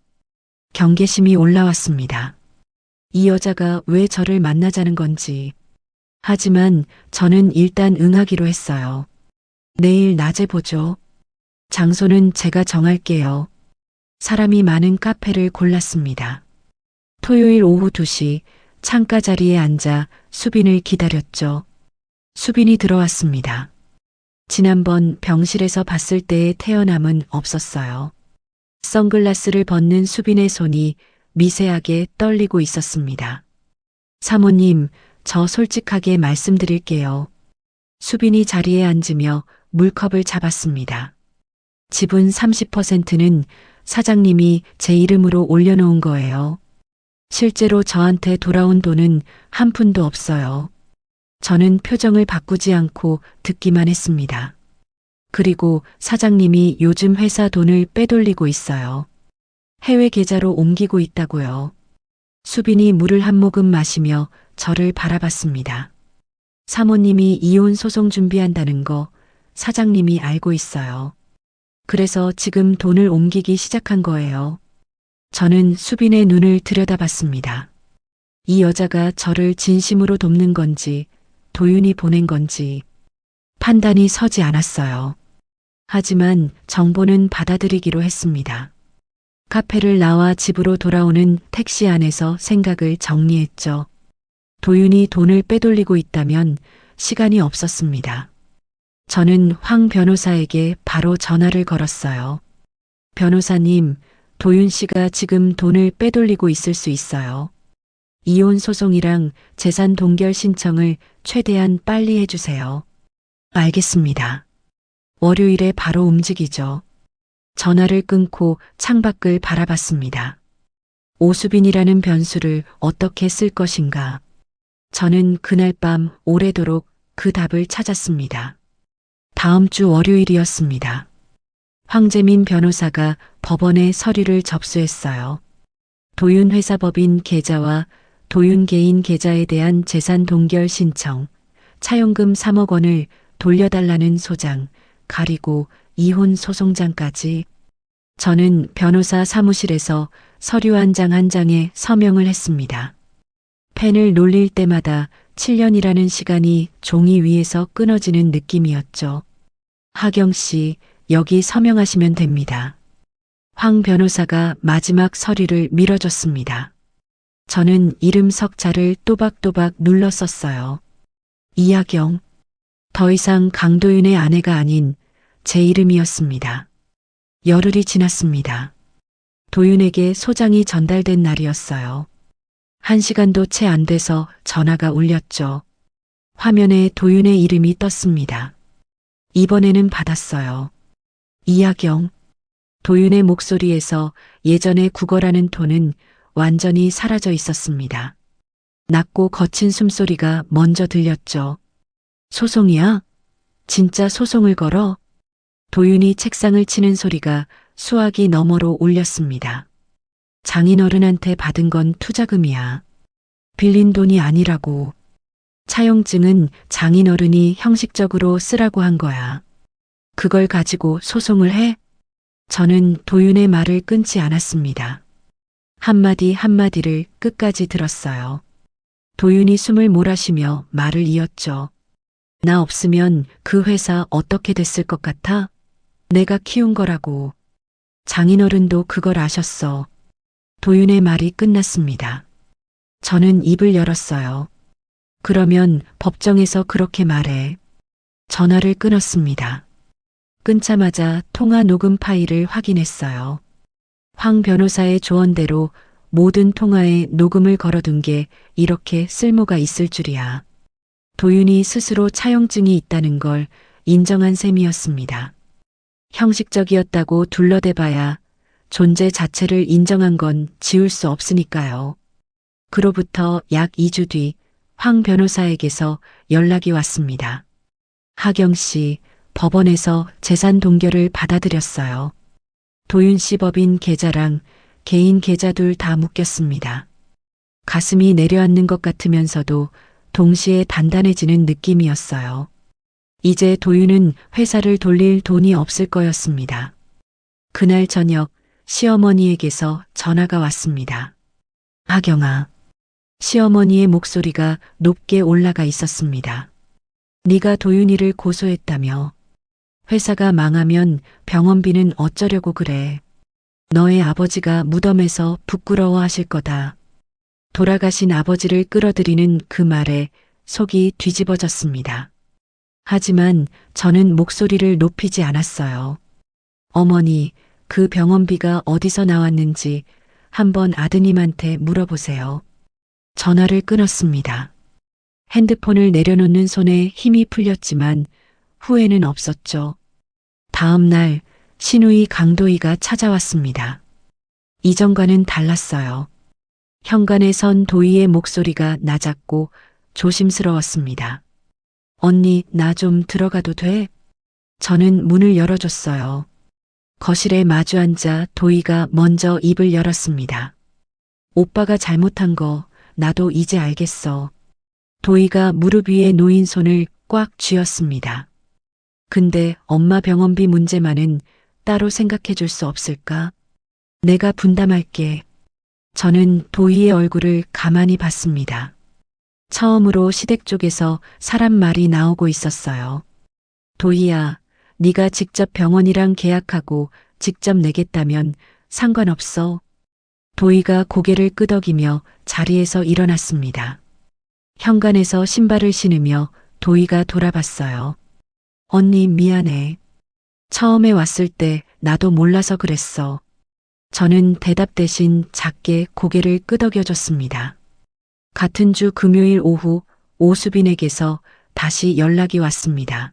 경계심이 올라왔습니다. 이 여자가 왜 저를 만나자는 건지. 하지만 저는 일단 응하기로 했어요. 내일 낮에 보죠. 장소는 제가 정할게요. 사람이 많은 카페를 골랐습니다. 토요일 오후 2시 창가 자리에 앉아 수빈을 기다렸죠. 수빈이 들어왔습니다. 지난번 병실에서 봤을 때의 태연함은 없었어요. 선글라스를 벗는 수빈의 손이 미세하게 떨리고 있었습니다. 사모님, 저 솔직하게 말씀드릴게요. 수빈이 자리에 앉으며 물컵을 잡았습니다. 지분 30%는 사장님이 제 이름으로 올려놓은 거예요. 실제로 저한테 돌아온 돈은 한 푼도 없어요. 저는 표정을 바꾸지 않고 듣기만 했습니다. 그리고 사장님이 요즘 회사 돈을 빼돌리고 있어요. 해외 계좌로 옮기고 있다고요. 수빈이 물을 한 모금 마시며 저를 바라봤습니다. 사모님이 이혼 소송 준비한다는 거 사장님이 알고 있어요. 그래서 지금 돈을 옮기기 시작한 거예요. 저는 수빈의 눈을 들여다봤습니다. 이 여자가 저를 진심으로 돕는 건지 도윤이 보낸 건지 판단이 서지 않았어요. 하지만 정보는 받아들이기로 했습니다. 카페를 나와 집으로 돌아오는 택시 안에서 생각을 정리했죠. 도윤이 돈을 빼돌리고 있다면 시간이 없었습니다. 저는 황 변호사에게 바로 전화를 걸었어요. 변호사님, 도윤 씨가 지금 돈을 빼돌리고 있을 수 있어요. 이혼 소송이랑 재산 동결 신청을 최대한 빨리 해주세요. 알겠습니다. 월요일에 바로 움직이죠. 전화를 끊고 창밖을 바라봤습니다. 오수빈이라는 변수를 어떻게 쓸 것인가. 저는 그날 밤 오래도록 그 답을 찾았습니다. 다음 주 월요일이었습니다. 황재민 변호사가 법원에 서류를 접수했어요. 도윤 회사법인 계좌와 도윤 개인 계좌에 대한 재산 동결 신청, 차용금 3억 원을 돌려달라는 소장, 가리고 이혼 소송장까지. 저는 변호사 사무실에서 서류 한 장 한 장에 서명을 했습니다. 펜을 놀릴 때마다 7년이라는 시간이 종이 위에서 끊어지는 느낌이었죠. 하경 씨, 여기 서명하시면 됩니다. 황 변호사가 마지막 서류를 밀어줬습니다. 저는 이름 석자를 또박또박 눌러 썼어요. 이하경. 더 이상 강도윤의 아내가 아닌 제 이름이었습니다. 열흘이 지났습니다. 도윤에게 소장이 전달된 날이었어요. 1시간도 채 안 돼서 전화가 울렸죠. 화면에 도윤의 이름이 떴습니다. 이번에는 받았어요. 이하경. 도윤의 목소리에서 예전의 국어라는 톤은 완전히 사라져 있었습니다. 낮고 거친 숨소리가 먼저 들렸죠. 소송이야? 진짜 소송을 걸어? 도윤이 책상을 치는 소리가 수화기 너머로 울렸습니다. 장인어른한테 받은 건 투자금이야. 빌린 돈이 아니라고. 차용증은 장인어른이 형식적으로 쓰라고 한 거야. 그걸 가지고 소송을 해? 저는 도윤의 말을 끊지 않았습니다. 한마디 한마디를 끝까지 들었어요. 도윤이 숨을 몰아쉬며 말을 이었죠. 나 없으면 그 회사 어떻게 됐을 것 같아? 내가 키운 거라고. 장인어른도 그걸 아셨어. 도윤의 말이 끝났습니다. 저는 입을 열었어요. 그러면 법정에서 그렇게 말해. 전화를 끊었습니다. 끊자마자 통화 녹음 파일을 확인했어요. 황 변호사의 조언대로 모든 통화에 녹음을 걸어둔 게 이렇게 쓸모가 있을 줄이야. 도윤이 스스로 차용증이 있다는 걸 인정한 셈이었습니다. 형식적이었다고 둘러대봐야 존재 자체를 인정한 건 지울 수 없으니까요. 그로부터 약 2주 뒤 황 변호사에게서 연락이 왔습니다. 하경 씨, 법원에서 재산 동결을 받아들였어요. 도윤 씨 법인 계좌랑 개인 계좌 둘 다 묶였습니다. 가슴이 내려앉는 것 같으면서도 동시에 단단해지는 느낌이었어요. 이제 도윤은 회사를 돌릴 돈이 없을 거였습니다. 그날 저녁 시어머니에게서 전화가 왔습니다. 하경아. 시어머니의 목소리가 높게 올라가 있었습니다. 네가 도윤이를 고소했다며. 회사가 망하면 병원비는 어쩌려고 그래. 너의 아버지가 무덤에서 부끄러워하실 거다. 돌아가신 아버지를 끌어들이는 그 말에 속이 뒤집어졌습니다. 하지만 저는 목소리를 높이지 않았어요. 어머니, 그 병원비가 어디서 나왔는지 한번 아드님한테 물어보세요. 전화를 끊었습니다. 핸드폰을 내려놓는 손에 힘이 풀렸지만 후회는 없었죠. 다음 날 신우이 강도희가 찾아왔습니다. 이전과는 달랐어요. 현관에 선 도희의 목소리가 낮았고 조심스러웠습니다. 언니, 나 좀 들어가도 돼? 저는 문을 열어줬어요. 거실에 마주 앉아 도희가 먼저 입을 열었습니다. 오빠가 잘못한 거 나도 이제 알겠어. 도희가 무릎 위에 놓인 손을 꽉 쥐었습니다. 근데 엄마 병원비 문제만은 따로 생각해 줄 수 없을까? 내가 분담할게. 저는 도희의 얼굴을 가만히 봤습니다. 처음으로 시댁 쪽에서 사람 말이 나오고 있었어요. 도희야, 네가 직접 병원이랑 계약하고 직접 내겠다면 상관없어. 도희가 고개를 끄덕이며 자리에서 일어났습니다. 현관에서 신발을 신으며 도희가 돌아봤어요. 언니 미안해. 처음에 왔을 때 나도 몰라서 그랬어. 저는 대답 대신 작게 고개를 끄덕여줬습니다. 같은 주 금요일 오후 오수빈에게서 다시 연락이 왔습니다.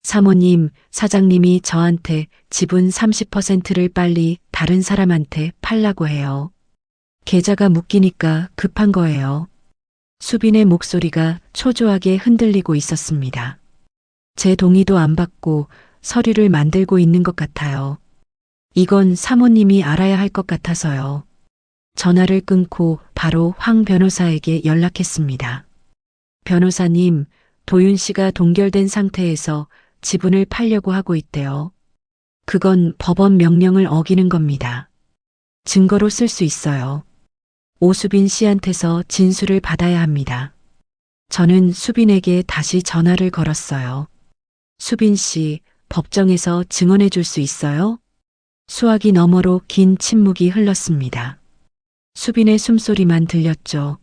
사모님, 사장님이 저한테 지분 30%를 빨리 다른 사람한테 팔라고 해요. 계좌가 묶이니까 급한 거예요. 수빈의 목소리가 초조하게 흔들리고 있었습니다. 제 동의도 안 받고 서류를 만들고 있는 것 같아요. 이건 사모님이 알아야 할 것 같아서요. 전화를 끊고 바로 황 변호사에게 연락했습니다. 변호사님, 도윤 씨가 동결된 상태에서 지분을 팔려고 하고 있대요. 그건 법원 명령을 어기는 겁니다. 증거로 쓸 수 있어요. 오수빈 씨한테서 진술을 받아야 합니다. 저는 수빈에게 다시 전화를 걸었어요. 수빈 씨, 법정에서 증언해 줄 수 있어요? 수화기 너머로 긴 침묵이 흘렀습니다. 수빈의 숨소리만 들렸죠.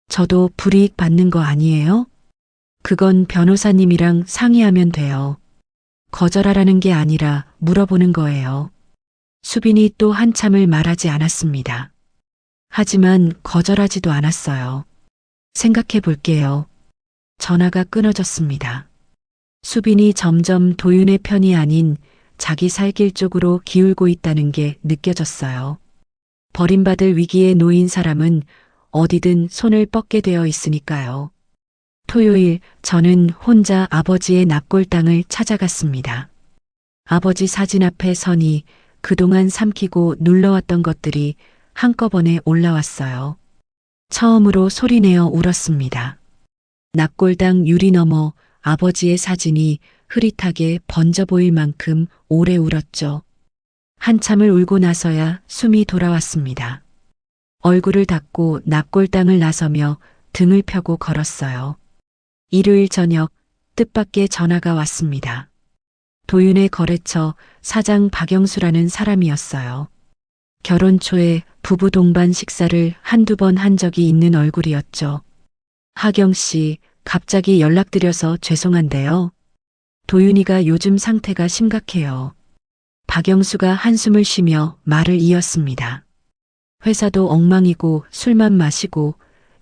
저도 불이익 받는 거 아니에요? 그건 변호사님이랑 상의하면 돼요. 거절하라는 게 아니라 물어보는 거예요. 수빈이 또 한참을 말하지 않았습니다. 하지만 거절하지도 않았어요. 생각해 볼게요. 전화가 끊어졌습니다. 수빈이 점점 도윤의 편이 아닌 자기 살 길 쪽으로 기울고 있다는 게 느껴졌어요. 버림받을 위기에 놓인 사람은 어디든 손을 뻗게 되어 있으니까요. 토요일 저는 혼자 아버지의 납골당을 찾아갔습니다. 아버지 사진 앞에 서니 그동안 삼키고 눌러왔던 것들이 한꺼번에 올라왔어요. 처음으로 소리내어 울었습니다. 납골당 유리 너머 아버지의 사진이 흐릿하게 번져 보일 만큼 오래 울었죠. 한참을 울고 나서야 숨이 돌아왔습니다. 얼굴을 닦고 납골당을 나서며 등을 펴고 걸었어요. 일요일 저녁 뜻밖의 전화가 왔습니다. 도윤의 거래처 사장 박영수라는 사람이었어요. 결혼 초에 부부 동반 식사를 한두 번 한 적이 있는 얼굴이었죠. 하경 씨, 갑자기 연락드려서 죄송한데요. 도윤이가 요즘 상태가 심각해요. 박영수가 한숨을 쉬며 말을 이었습니다. 회사도 엉망이고 술만 마시고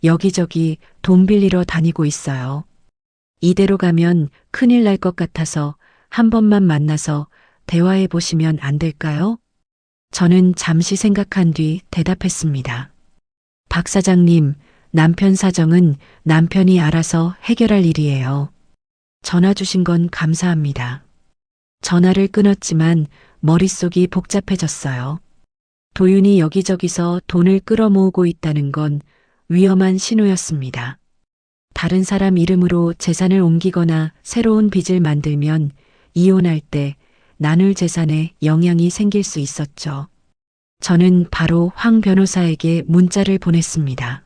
여기저기 돈 빌리러 다니고 있어요. 이대로 가면 큰일 날 것 같아서 한 번만 만나서 대화해 보시면 안 될까요? 저는 잠시 생각한 뒤 대답했습니다. 박 사장님, 남편 사정은 남편이 알아서 해결할 일이에요. 전화 주신 건 감사합니다. 전화를 끊었지만 머릿속이 복잡해졌어요. 도윤이 여기저기서 돈을 끌어모으고 있다는 건 위험한 신호였습니다. 다른 사람 이름으로 재산을 옮기거나 새로운 빚을 만들면 이혼할 때 나눌 재산에 영향이 생길 수 있었죠. 저는 바로 황 변호사에게 문자를 보냈습니다.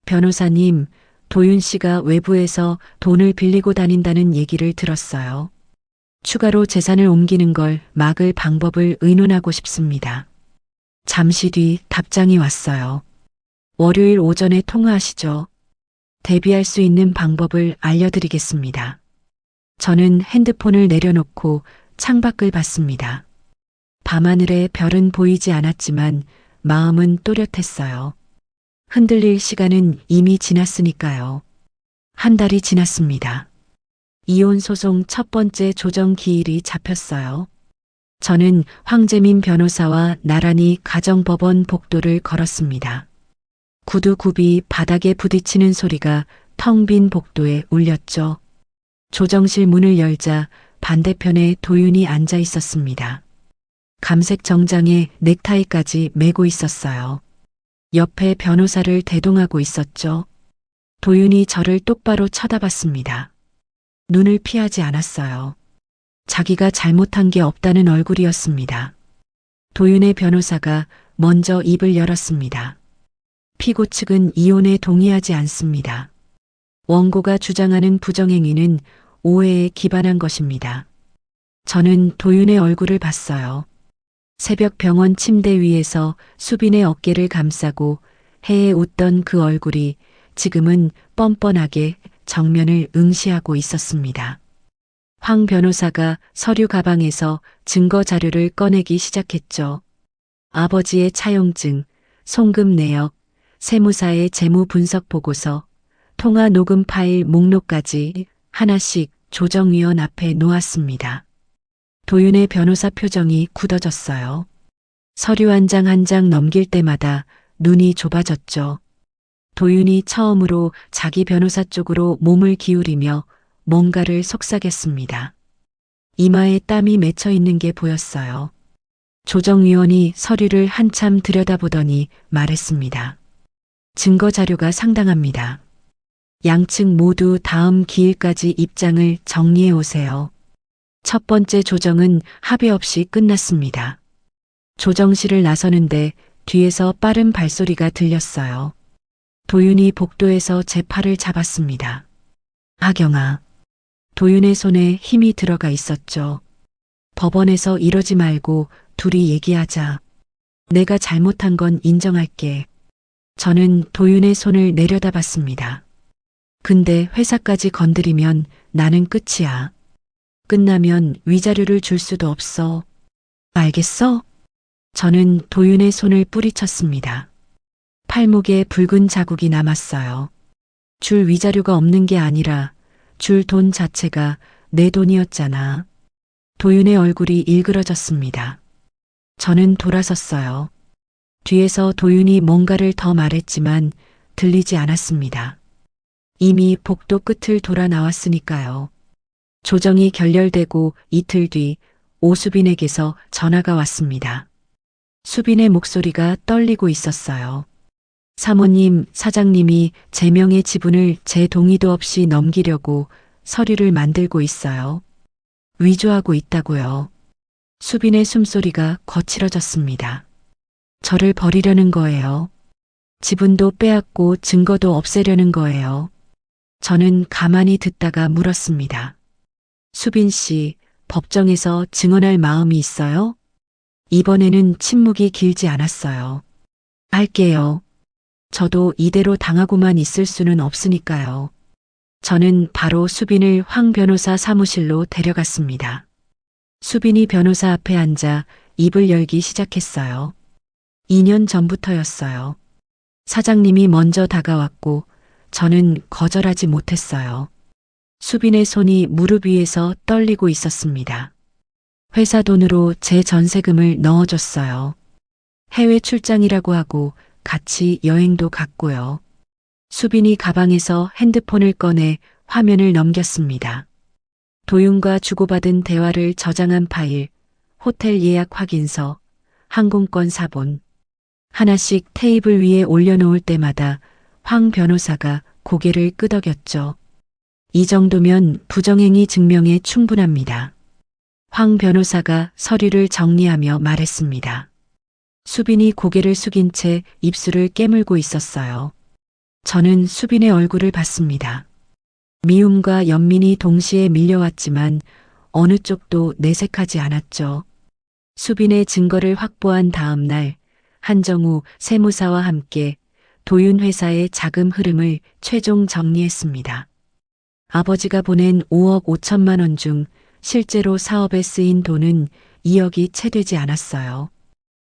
변호사님, 도윤 씨가 외부에서 돈을 빌리고 다닌다는 얘기를 들었어요. 추가로 재산을 옮기는 걸 막을 방법을 의논하고 싶습니다. 잠시 뒤 답장이 왔어요. 월요일 오전에 통화하시죠. 대비할 수 있는 방법을 알려드리겠습니다. 저는 핸드폰을 내려놓고 창밖을 봤습니다. 밤하늘에 별은 보이지 않았지만 마음은 또렷했어요. 흔들릴 시간은 이미 지났으니까요. 한 달이 지났습니다. 이혼 소송 첫 번째 조정 기일이 잡혔어요. 저는 황재민 변호사와 나란히 가정법원 복도를 걸었습니다. 구두 굽이 바닥에 부딪히는 소리가 텅 빈 복도에 울렸죠. 조정실 문을 열자 반대편에 도윤이 앉아 있었습니다. 감색 정장에 넥타이까지 매고 있었어요. 옆에 변호사를 대동하고 있었죠. 도윤이 저를 똑바로 쳐다봤습니다. 눈을 피하지 않았어요. 자기가 잘못한 게 없다는 얼굴이었습니다. 도윤의 변호사가 먼저 입을 열었습니다. 피고 측은 이혼에 동의하지 않습니다. 원고가 주장하는 부정행위는 오해에 기반한 것입니다. 저는 도윤의 얼굴을 봤어요. 새벽 병원 침대 위에서 수빈의 어깨를 감싸고 해에 웃던 그 얼굴이 지금은 뻔뻔하게 정면을 응시하고 있었습니다. 황 변호사가 서류 가방에서 증거 자료를 꺼내기 시작했죠. 아버지의 차용증, 송금 내역, 세무사의 재무 분석 보고서, 통화 녹음 파일 목록까지 하나씩 조정위원 앞에 놓았습니다. 도윤의 변호사 표정이 굳어졌어요. 서류 한 장 한 장 넘길 때마다 눈이 좁아졌죠. 도윤이 처음으로 자기 변호사 쪽으로 몸을 기울이며 뭔가를 속삭였습니다. 이마에 땀이 맺혀 있는 게 보였어요. 조정위원이 서류를 한참 들여다보더니 말했습니다. 증거 자료가 상당합니다. 양측 모두 다음 기일까지 입장을 정리해 오세요. 첫 번째 조정은 합의 없이 끝났습니다. 조정실을 나서는데 뒤에서 빠른 발소리가 들렸어요. 도윤이 복도에서 제 팔을 잡았습니다. 하경아. 도윤의 손에 힘이 들어가 있었죠. 법원에서 이러지 말고 둘이 얘기하자. 내가 잘못한 건 인정할게. 저는 도윤의 손을 내려다봤습니다. 근데 회사까지 건드리면 나는 끝이야. 끝나면 위자료를 줄 수도 없어. 알겠어? 저는 도윤의 손을 뿌리쳤습니다. 팔목에 붉은 자국이 남았어요. 줄 위자료가 없는 게 아니라 줄 돈 자체가 내 돈이었잖아. 도윤의 얼굴이 일그러졌습니다. 저는 돌아섰어요. 뒤에서 도윤이 뭔가를 더 말했지만 들리지 않았습니다. 이미 복도 끝을 돌아 나왔으니까요. 조정이 결렬되고 이틀 뒤 오수빈에게서 전화가 왔습니다. 수빈의 목소리가 떨리고 있었어요. 사모님, 사장님이 제 명의 지분을 제 동의도 없이 넘기려고 서류를 만들고 있어요. 위조하고 있다고요. 수빈의 숨소리가 거칠어졌습니다. 저를 버리려는 거예요. 지분도 빼앗고 증거도 없애려는 거예요. 저는 가만히 듣다가 물었습니다. 수빈 씨, 법정에서 증언할 마음이 있어요? 이번에는 침묵이 길지 않았어요. 할게요. 저도 이대로 당하고만 있을 수는 없으니까요. 저는 바로 수빈을 황 변호사 사무실로 데려갔습니다. 수빈이 변호사 앞에 앉아 입을 열기 시작했어요. 2년 전부터였어요. 사장님이 먼저 다가왔고 저는 거절하지 못했어요. 수빈의 손이 무릎 위에서 떨리고 있었습니다. 회사 돈으로 제 전세금을 넣어줬어요. 해외 출장이라고 하고 같이 여행도 갔고요. 수빈이 가방에서 핸드폰을 꺼내 화면을 넘겼습니다. 도윤과 주고받은 대화를 저장한 파일, 호텔 예약 확인서, 항공권 사본. 하나씩 테이블 위에 올려놓을 때마다 황 변호사가 고개를 끄덕였죠. 이 정도면 부정행위 증명에 충분합니다. 황 변호사가 서류를 정리하며 말했습니다. 수빈이 고개를 숙인 채 입술을 깨물고 있었어요. 저는 수빈의 얼굴을 봤습니다. 미움과 연민이 동시에 밀려왔지만 어느 쪽도 내색하지 않았죠. 수빈의 증거를 확보한 다음 날 한정우 세무사와 함께 도윤 회사의 자금 흐름을 최종 정리했습니다. 아버지가 보낸 5억 5천만 원 중 실제로 사업에 쓰인 돈은 2억이 채 되지 않았어요.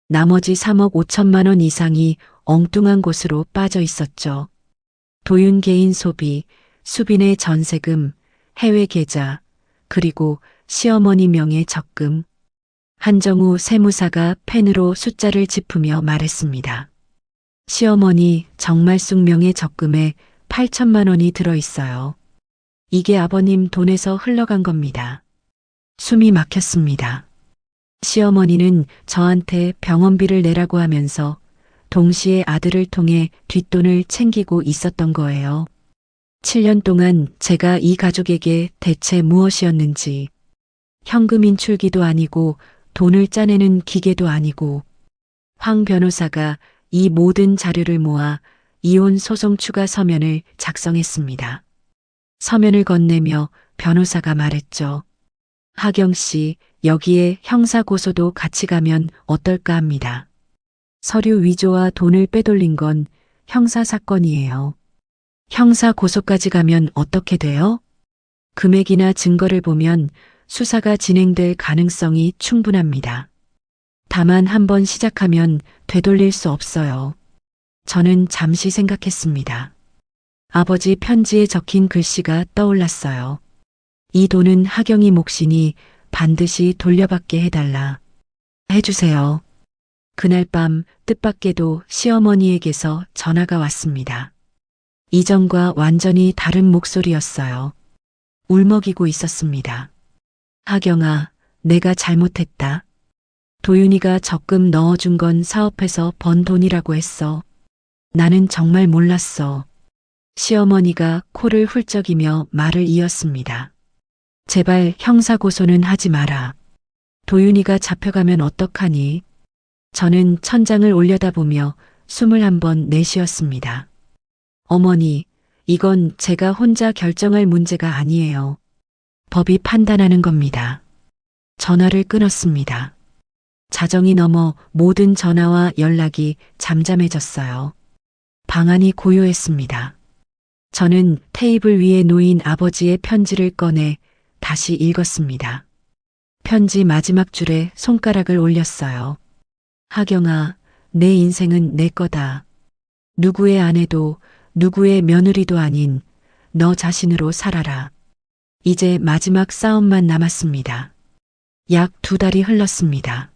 나머지 3억 5천만 원 이상이 엉뚱한 곳으로 빠져 있었죠. 도윤 개인 소비, 수빈의 전세금, 해외 계좌, 그리고 시어머니 명의 적금. 한정우 세무사가 펜으로 숫자를 짚으며 말했습니다. 시어머니 정말숙 명의 적금에 8천만 원이 들어있어요. 이게 아버님 돈에서 흘러간 겁니다. 숨이 막혔습니다. 시어머니는 저한테 병원비를 내라고 하면서 동시에 아들을 통해 뒷돈을 챙기고 있었던 거예요. 7년 동안 제가 이 가족에게 대체 무엇이었는지, 현금 인출기도 아니고 돈을 짜내는 기계도 아니고, 황 변호사가 이 모든 자료를 모아 이혼 소송 추가 서면을 작성했습니다. 서면을 건네며 변호사가 말했죠. 하경 씨, 여기에 형사 고소도 같이 가면 어떨까 합니다. 서류 위조와 돈을 빼돌린 건 형사 사건이에요. 형사 고소까지 가면 어떻게 돼요? 금액이나 증거를 보면 수사가 진행될 가능성이 충분합니다. 다만 한번 시작하면 되돌릴 수 없어요. 저는 잠시 생각했습니다. 아버지 편지에 적힌 글씨가 떠올랐어요. 이 돈은 하경이 몫이니 반드시 돌려받게 해달라. 해주세요. 그날 밤 뜻밖에도 시어머니에게서 전화가 왔습니다. 이전과 완전히 다른 목소리였어요. 울먹이고 있었습니다. 하경아, 내가 잘못했다. 도윤이가 적금 넣어준 건 사업해서 번 돈이라고 했어. 나는 정말 몰랐어. 시어머니가 코를 훌쩍이며 말을 이었습니다. 제발 형사고소는 하지 마라. 도윤이가 잡혀가면 어떡하니? 저는 천장을 올려다보며 숨을 한번 내쉬었습니다. 어머니, 이건 제가 혼자 결정할 문제가 아니에요. 법이 판단하는 겁니다. 전화를 끊었습니다. 자정이 넘어 모든 전화와 연락이 잠잠해졌어요. 방안이 고요했습니다. 저는 테이블 위에 놓인 아버지의 편지를 꺼내 다시 읽었습니다. 편지 마지막 줄에 손가락을 올렸어요. 하경아, 내 인생은 내 거다. 누구의 아내도 누구의 며느리도 아닌 너 자신으로 살아라. 이제 마지막 싸움만 남았습니다. 약 2달이 흘렀습니다.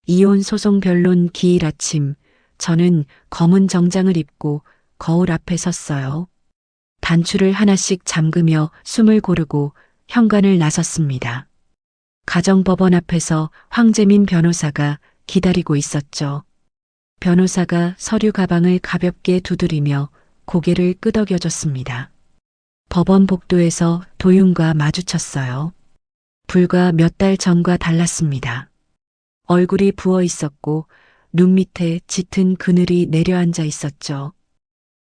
이혼 소송 변론 기일 아침, 저는 검은 정장을 입고 거울 앞에 섰어요. 단추를 하나씩 잠그며 숨을 고르고 현관을 나섰습니다. 가정법원 앞에서 황재민 변호사가 기다리고 있었죠. 변호사가 서류 가방을 가볍게 두드리며 고개를 끄덕여줬습니다. 법원 복도에서 도윤과 마주쳤어요. 불과 몇 달 전과 달랐습니다. 얼굴이 부어 있었고 눈 밑에 짙은 그늘이 내려앉아 있었죠.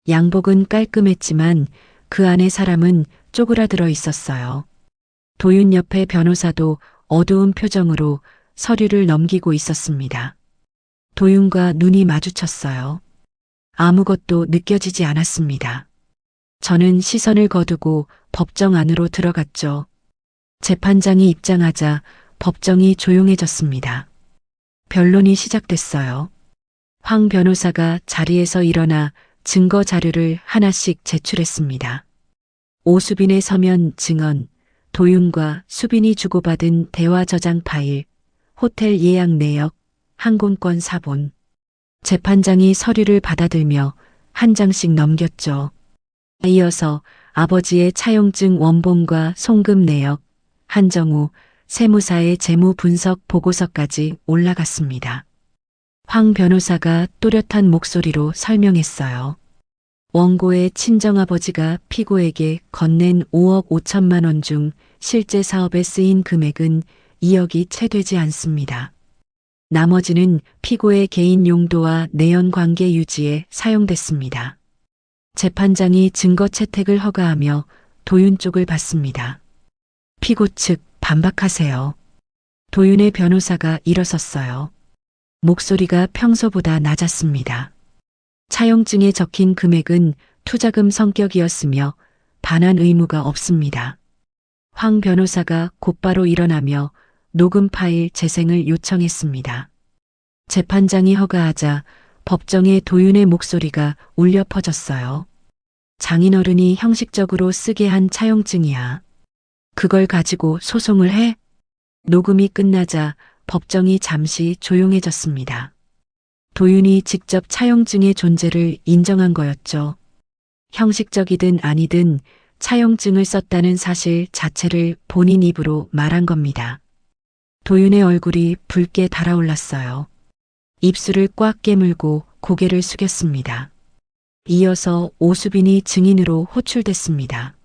양복은 깔끔했지만 그 안에 사람은 쪼그라들어 있었어요. 도윤 옆에 변호사도 어두운 표정으로 서류를 넘기고 있었습니다. 도윤과 눈이 마주쳤어요. 아무것도 느껴지지 않았습니다. 저는 시선을 거두고 법정 안으로 들어갔죠. 재판장이 입장하자 법정이 조용해졌습니다. 변론이 시작됐어요. 황 변호사가 자리에서 일어나 증거 자료를 하나씩 제출했습니다. 오수빈의 서면 증언, 도윤과 수빈이 주고받은 대화 저장 파일, 호텔 예약 내역, 항공권 사본. 재판장이 서류를 받아들며 한 장씩 넘겼죠. 이어서 아버지의 차용증 원본과 송금 내역, 한정우 세무사의 재무 분석 보고서까지 올라갔습니다. 황 변호사가 또렷한 목소리로 설명했어요. 원고의 친정아버지가 피고에게 건넨 5억 5천만 원 중 실제 사업에 쓰인 금액은 2억이 채 되지 않습니다. 나머지는 피고의 개인 용도와 내연 관계 유지에 사용됐습니다. 재판장이 증거 채택을 허가하며 도윤 쪽을 받습니다. 피고 측 반박하세요. 도윤의 변호사가 일어섰어요. 목소리가 평소보다 낮았습니다. 차용증에 적힌 금액은 투자금 성격이었으며 반환 의무가 없습니다. 황 변호사가 곧바로 일어나며 녹음 파일 재생을 요청했습니다. 재판장이 허가하자 법정에 도윤의 목소리가 울려 퍼졌어요. 장인어른이 형식적으로 쓰게 한 차용증이야. 그걸 가지고 소송을 해? 녹음이 끝나자 법정이 잠시 조용해졌습니다. 도윤이 직접 차용증의 존재를 인정한 거였죠. 형식적이든 아니든 차용증을 썼다는 사실 자체를 본인 입으로 말한 겁니다. 도윤의 얼굴이 붉게 달아올랐어요. 입술을 꽉 깨물고 고개를 숙였습니다. 이어서 오수빈이 증인으로 호출됐습니다.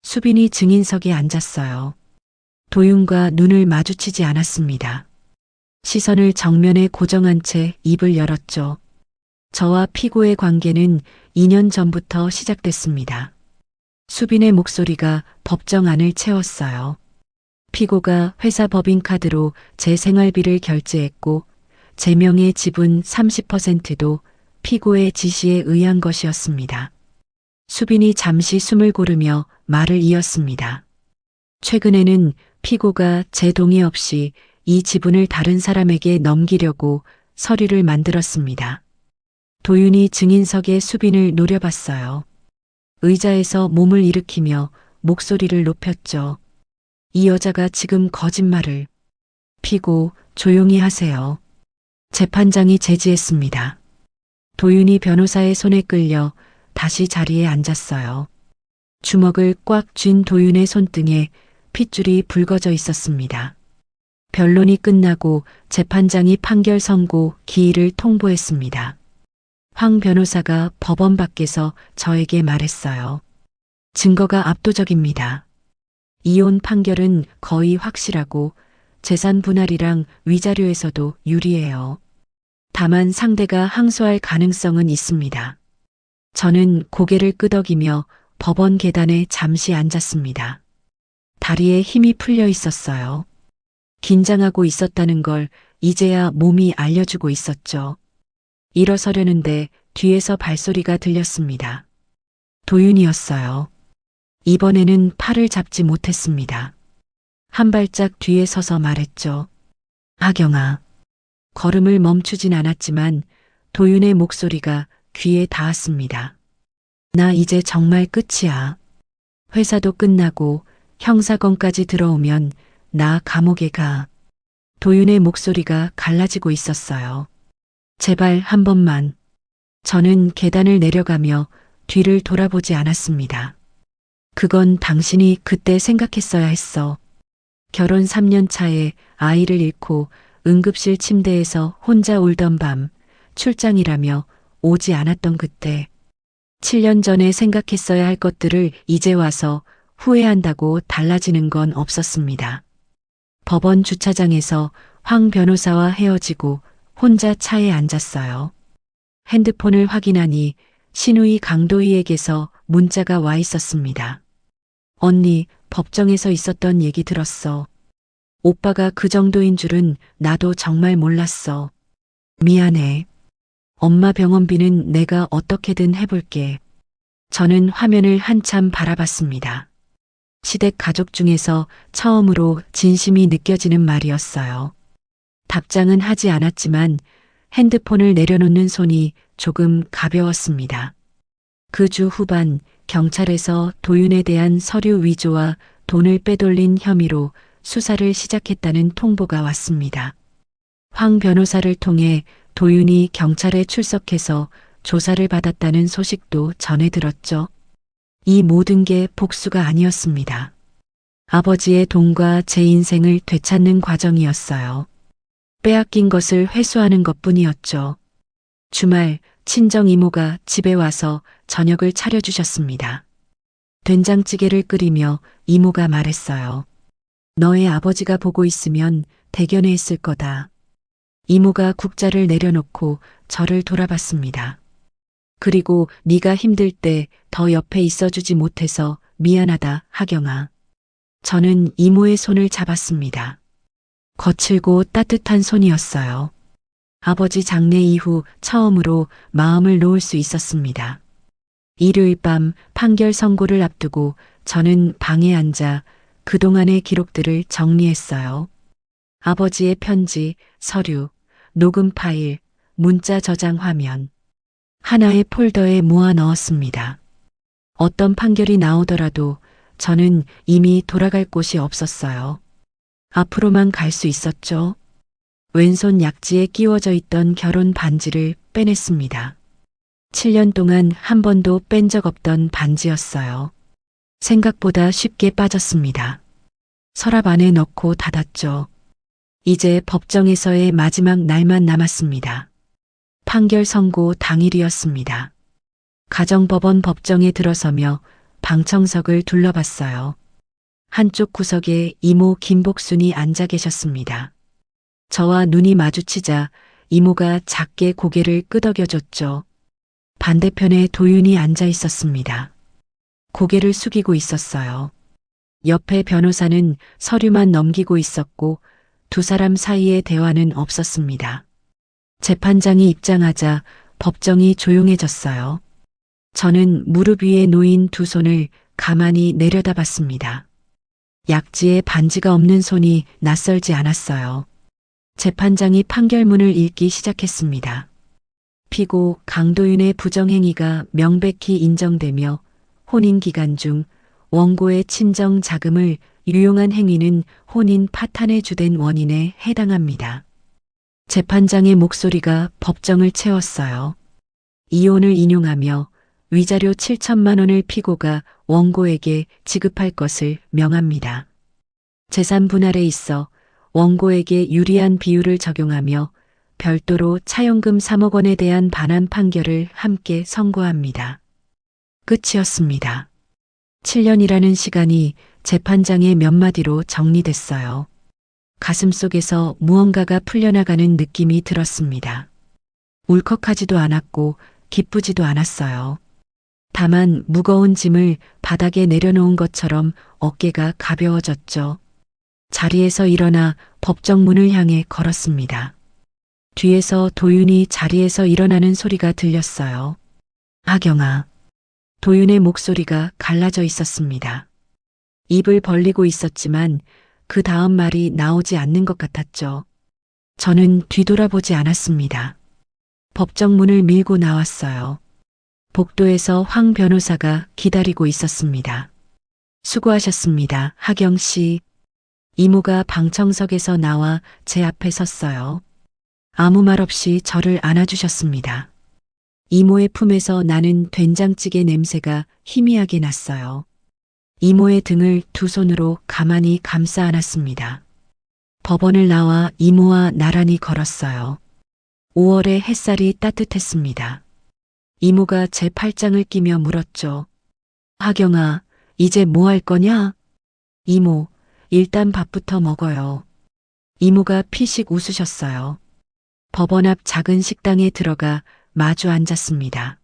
수빈이 증인석에 앉았어요. 도윤과 눈을 마주치지 않았습니다. 시선을 정면에 고정한 채 입을 열었죠. 저와 피고의 관계는 2년 전부터 시작됐습니다. 수빈의 목소리가 법정 안을 채웠어요. 피고가 회사 법인카드로 제 생활비를 결제했고 제 명의 지분 30%도 피고의 지시에 의한 것이었습니다. 수빈이 잠시 숨을 고르며 말을 이었습니다. 최근에는 피고가 제 동의 없이 이 지분을 다른 사람에게 넘기려고 서류를 만들었습니다. 도윤이 증인석의 수빈을 노려봤어요. 의자에서 몸을 일으키며 목소리를 높였죠. 이 여자가 지금 거짓말을. 피고, 조용히 하세요. 재판장이 제지했습니다. 도윤이 변호사의 손에 끌려 다시 자리에 앉았어요. 주먹을 꽉 쥔 도윤의 손등에 핏줄이 붉어져 있었습니다. 변론이 끝나고 재판장이 판결 선고 기일을 통보했습니다. 황 변호사가 법원 밖에서 저에게 말했어요. 증거가 압도적입니다. 이혼 판결은 거의 확실하고 재산 분할이랑 위자료에서도 유리해요. 다만 상대가 항소할 가능성은 있습니다. 저는 고개를 끄덕이며 법원 계단에 잠시 앉았습니다. 다리에 힘이 풀려 있었어요. 긴장하고 있었다는 걸 이제야 몸이 알려주고 있었죠. 일어서려는데 뒤에서 발소리가 들렸습니다. 도윤이었어요. 이번에는 팔을 잡지 못했습니다. 한 발짝 뒤에 서서 말했죠. 하경아. 걸음을 멈추진 않았지만 도윤의 목소리가 귀에 닿았습니다. 나 이제 정말 끝이야. 회사도 끝나고 형사건까지 들어오면 나 감옥에 가. 도윤의 목소리가 갈라지고 있었어요. 제발 한 번만. 저는 계단을 내려가며 뒤를 돌아보지 않았습니다. 그건 당신이 그때 생각했어야 했어. 결혼 3년 차에 아이를 잃고 응급실 침대에서 혼자 울던 밤, 출장이라며 오지 않았던 그때. 7년 전에 생각했어야 할 것들을 이제 와서 후회한다고 달라지는 건 없었습니다. 법원 주차장에서 황 변호사와 헤어지고 혼자 차에 앉았어요. 핸드폰을 확인하니 신우이 강도희에게서 문자가 와 있었습니다. 언니, 법정에서 있었던 얘기 들었어. 오빠가 그 정도인 줄은 나도 정말 몰랐어. 미안해. 엄마 병원비는 내가 어떻게든 해볼게. 저는 화면을 한참 바라봤습니다. 시댁 가족 중에서 처음으로 진심이 느껴지는 말이었어요. 답장은 하지 않았지만 핸드폰을 내려놓는 손이 조금 가벼웠습니다. 그 주 후반 경찰에서 도윤에 대한 서류 위조와 돈을 빼돌린 혐의로 수사를 시작했다는 통보가 왔습니다. 황 변호사를 통해 도윤이 경찰에 출석해서 조사를 받았다는 소식도 전해 들었죠. 이 모든 게 복수가 아니었습니다. 아버지의 돈과 제 인생을 되찾는 과정이었어요. 빼앗긴 것을 회수하는 것뿐이었죠. 주말 친정 이모가 집에 와서 저녁을 차려주셨습니다. 된장찌개를 끓이며 이모가 말했어요. 너의 아버지가 보고 있으면 대견해 있을 거다. 이모가 국자를 내려놓고 저를 돌아봤습니다. 그리고 네가 힘들 때 더 옆에 있어주지 못해서 미안하다, 하경아. 저는 이모의 손을 잡았습니다. 거칠고 따뜻한 손이었어요. 아버지 장례 이후 처음으로 마음을 놓을 수 있었습니다. 일요일 밤 판결 선고를 앞두고 저는 방에 앉아 그동안의 기록들을 정리했어요. 아버지의 편지, 서류, 녹음 파일, 문자 저장 화면. 하나의 폴더에 모아 넣었습니다. 어떤 판결이 나오더라도 저는 이미 돌아갈 곳이 없었어요. 앞으로만 갈 수 있었죠. 왼손 약지에 끼워져 있던 결혼 반지를 빼냈습니다. 7년 동안 한 번도 뺀 적 없던 반지였어요. 생각보다 쉽게 빠졌습니다. 서랍 안에 넣고 닫았죠. 이제 법정에서의 마지막 날만 남았습니다. 판결 선고 당일이었습니다. 가정법원 법정에 들어서며 방청석을 둘러봤어요. 한쪽 구석에 이모 김복순이 앉아 계셨습니다. 저와 눈이 마주치자 이모가 작게 고개를 끄덕여줬죠. 반대편에 도윤이 앉아 있었습니다. 고개를 숙이고 있었어요. 옆에 변호사는 서류만 넘기고 있었고 두 사람 사이의 대화는 없었습니다. 재판장이 입장하자 법정이 조용해졌어요. 저는 무릎 위에 놓인 두 손을 가만히 내려다봤습니다. 약지에 반지가 없는 손이 낯설지 않았어요. 재판장이 판결문을 읽기 시작했습니다. 피고 강도윤의 부정행위가 명백히 인정되며 혼인 기간 중 원고의 친정 자금을 유용한 행위는 혼인 파탄의 주된 원인에 해당합니다. 재판장의 목소리가 법정을 채웠어요. 이혼을 인용하며 위자료 7천만 원을 피고가 원고에게 지급할 것을 명합니다. 재산 분할에 있어 원고에게 유리한 비율을 적용하며 별도로 차용금 3억 원에 대한 반환 판결을 함께 선고합니다. 끝이었습니다. 7년이라는 시간이 재판장의 몇 마디로 정리됐어요. 가슴속에서 무언가가 풀려나가는 느낌이 들었습니다. 울컥하지도 않았고 기쁘지도 않았어요. 다만 무거운 짐을 바닥에 내려놓은 것처럼 어깨가 가벼워졌죠. 자리에서 일어나 법정 문을 향해 걸었습니다. 뒤에서 도윤이 자리에서 일어나는 소리가 들렸어요. 하경아. 도윤의 목소리가 갈라져 있었습니다. 입을 벌리고 있었지만 그 다음 말이 나오지 않는 것 같았죠. 저는 뒤돌아보지 않았습니다. 법정 문을 밀고 나왔어요. 복도에서 황 변호사가 기다리고 있었습니다. 수고하셨습니다, 하경 씨. 이모가 방청석에서 나와 제 앞에 섰어요. 아무 말 없이 저를 안아주셨습니다. 이모의 품에서 나는 된장찌개 냄새가 희미하게 났어요. 이모의 등을 두 손으로 가만히 감싸 안았습니다. 법원을 나와 이모와 나란히 걸었어요. 5월의 햇살이 따뜻했습니다. 이모가 제 팔짱을 끼며 물었죠. 하경아, 이제 뭐 할 거냐? 이모, 일단 밥부터 먹어요. 이모가 피식 웃으셨어요. 법원 앞 작은 식당에 들어가 마주 앉았습니다.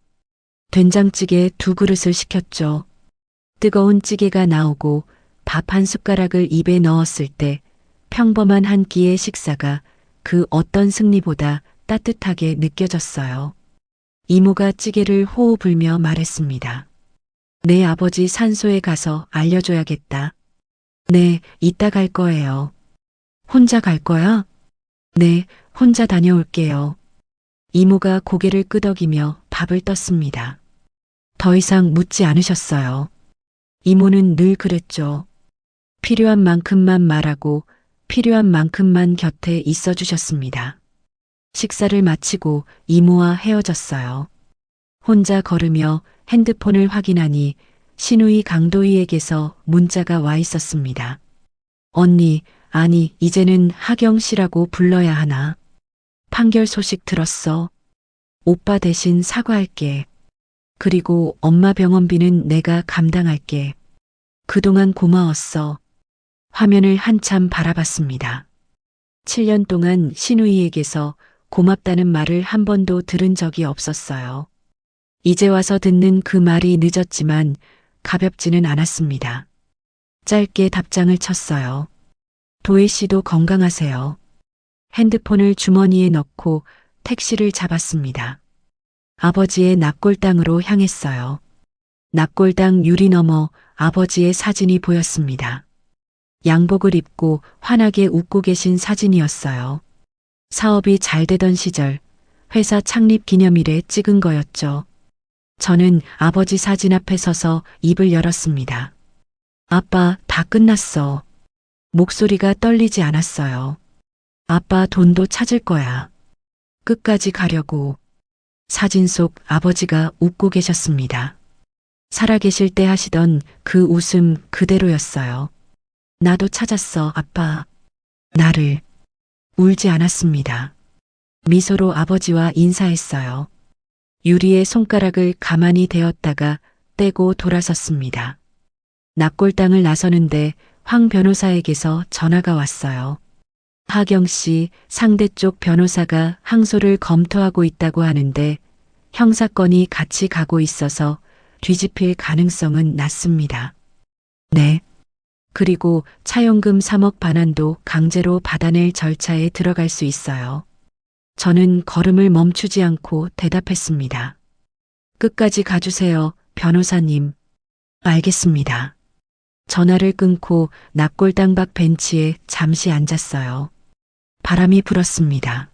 된장찌개 2그릇을 시켰죠. 뜨거운 찌개가 나오고 밥 한 숟가락을 입에 넣었을 때 평범한 한 끼의 식사가 그 어떤 승리보다 따뜻하게 느껴졌어요. 이모가 찌개를 호호 불며 말했습니다. 내 아버지 산소에 가서 알려줘야겠다. 네, 이따 갈 거예요. 혼자 갈 거야? 네, 혼자 다녀올게요. 이모가 고개를 끄덕이며 밥을 떴습니다. 더 이상 묻지 않으셨어요. 이모는 늘 그랬죠. 필요한 만큼만 말하고 필요한 만큼만 곁에 있어 주셨습니다. 식사를 마치고 이모와 헤어졌어요. 혼자 걸으며 핸드폰을 확인하니 신우이 강도희에게서 문자가 와 있었습니다. 언니, 아니, 이제는 하경 씨라고 불러야 하나? 판결 소식 들었어. 오빠 대신 사과할게. 그리고 엄마 병원비는 내가 감당할게. 그동안 고마웠어. 화면을 한참 바라봤습니다. 7년 동안 신우이에게서 고맙다는 말을 한 번도 들은 적이 없었어요. 이제 와서 듣는 그 말이 늦었지만 가볍지는 않았습니다. 짧게 답장을 쳤어요. 도혜 씨도 건강하세요. 핸드폰을 주머니에 넣고 택시를 잡았습니다. 아버지의 납골당으로 향했어요. 납골당 유리 너머 아버지의 사진이 보였습니다. 양복을 입고 환하게 웃고 계신 사진이었어요. 사업이 잘 되던 시절 회사 창립 기념일에 찍은 거였죠. 저는 아버지 사진 앞에 서서 입을 열었습니다. 아빠, 다 끝났어. 목소리가 떨리지 않았어요. 아빠 돈도 찾을 거야. 끝까지 가려고. 사진 속 아버지가 웃고 계셨습니다. 살아계실 때 하시던 그 웃음 그대로였어요. 나도 찾았어, 아빠. 나를. 울지 않았습니다. 미소로 아버지와 인사했어요. 유리의 손가락을 가만히 대었다가 떼고 돌아섰습니다. 납골당을 나서는데 황 변호사에게서 전화가 왔어요. 하경 씨, 상대 쪽 변호사가 항소를 검토하고 있다고 하는데 형사건이 같이 가고 있어서 뒤집힐 가능성은 낮습니다. 네. 그리고 차용금 3억 반환도 강제로 받아낼 절차에 들어갈 수 있어요. 저는 걸음을 멈추지 않고 대답했습니다. 끝까지 가주세요, 변호사님. 알겠습니다. 전화를 끊고 납골당 밖 벤치에 잠시 앉았어요. 바람이 불었습니다.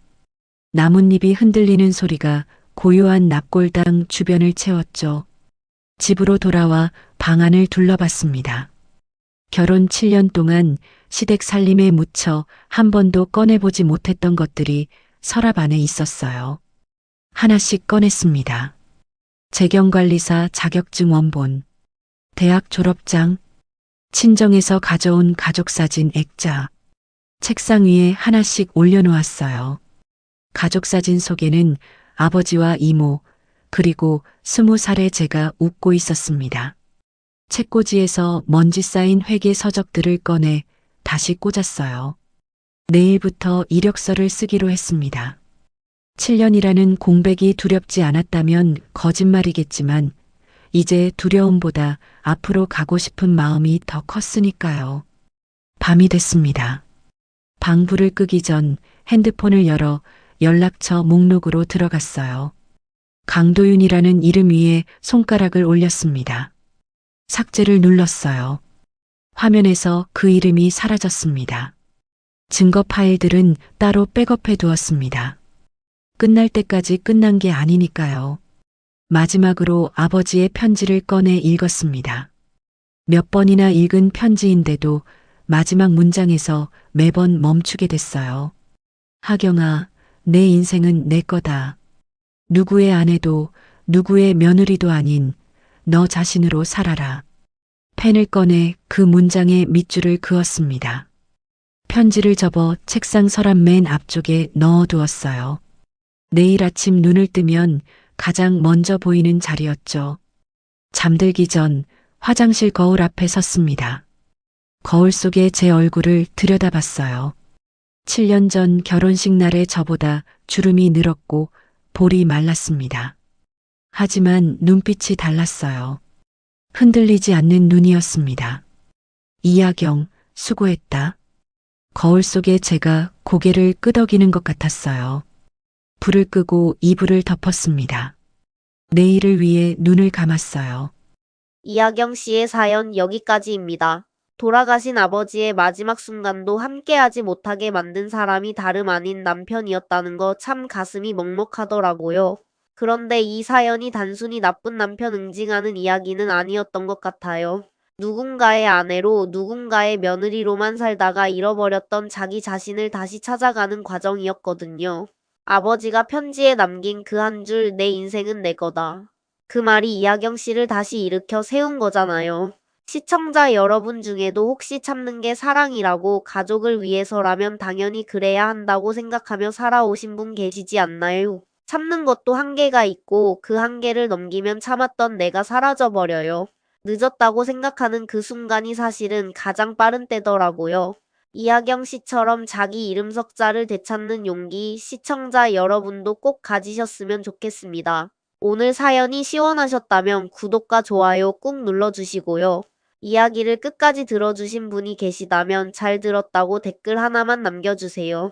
나뭇잎이 흔들리는 소리가 고요한 납골당 주변을 채웠죠. 집으로 돌아와 방 안을 둘러봤습니다. 결혼 7년 동안 시댁 살림에 묻혀 한 번도 꺼내보지 못했던 것들이 서랍 안에 있었어요. 하나씩 꺼냈습니다. 재경관리사 자격증 원본, 대학 졸업장, 친정에서 가져온 가족사진 액자, 책상 위에 하나씩 올려놓았어요. 가족사진 속에는 아버지와 이모, 그리고 20살의 제가 웃고 있었습니다. 책꽂이에서 먼지 쌓인 회계 서적들을 꺼내 다시 꽂았어요. 내일부터 이력서를 쓰기로 했습니다. 7년이라는 공백이 두렵지 않았다면 거짓말이겠지만 이제 두려움보다 앞으로 가고 싶은 마음이 더 컸으니까요. 밤이 됐습니다. 방 불을 끄기 전 핸드폰을 열어 연락처 목록으로 들어갔어요. 강도윤이라는 이름 위에 손가락을 올렸습니다. 삭제를 눌렀어요. 화면에서 그 이름이 사라졌습니다. 증거 파일들은 따로 백업해 두었습니다. 끝날 때까지 끝난 게 아니니까요. 마지막으로 아버지의 편지를 꺼내 읽었습니다. 몇 번이나 읽은 편지인데도 마지막 문장에서 매번 멈추게 됐어요. 하경아, 내 인생은 내 거다. 누구의 아내도 누구의 며느리도 아닌 너 자신으로 살아라. 펜을 꺼내 그 문장에 밑줄을 그었습니다. 편지를 접어 책상 서랍 맨 앞쪽에 넣어두었어요. 내일 아침 눈을 뜨면 가장 먼저 보이는 자리였죠. 잠들기 전 화장실 거울 앞에 섰습니다. 거울 속에 제 얼굴을 들여다봤어요. 7년 전 결혼식 날의 저보다 주름이 늘었고 볼이 말랐습니다. 하지만 눈빛이 달랐어요. 흔들리지 않는 눈이었습니다. 이하경, 수고했다. 거울 속에 제가 고개를 끄덕이는 것 같았어요. 불을 끄고 이불을 덮었습니다. 내일을 위해 눈을 감았어요. 이하경 씨의 사연 여기까지입니다. 돌아가신 아버지의 마지막 순간도 함께하지 못하게 만든 사람이 다름 아닌 남편이었다는 거 참 가슴이 먹먹하더라고요. 그런데 이 사연이 단순히 나쁜 남편 응징하는 이야기는 아니었던 것 같아요. 누군가의 아내로 누군가의 며느리로만 살다가 잃어버렸던 자기 자신을 다시 찾아가는 과정이었거든요. 아버지가 편지에 남긴 그 한 줄 내 인생은 내 거다. 그 말이 이하경 씨를 다시 일으켜 세운 거잖아요. 시청자 여러분 중에도 혹시 참는 게 사랑이라고 가족을 위해서라면 당연히 그래야 한다고 생각하며 살아오신 분 계시지 않나요? 참는 것도 한계가 있고 그 한계를 넘기면 참았던 내가 사라져버려요. 늦었다고 생각하는 그 순간이 사실은 가장 빠른 때더라고요. 이하경 씨처럼 자기 이름 석자를 되찾는 용기 시청자 여러분도 꼭 가지셨으면 좋겠습니다. 오늘 사연이 시원하셨다면 구독과 좋아요 꾹 눌러주시고요. 이야기를 끝까지 들어주신 분이 계시다면 잘 들었다고 댓글 하나만 남겨주세요.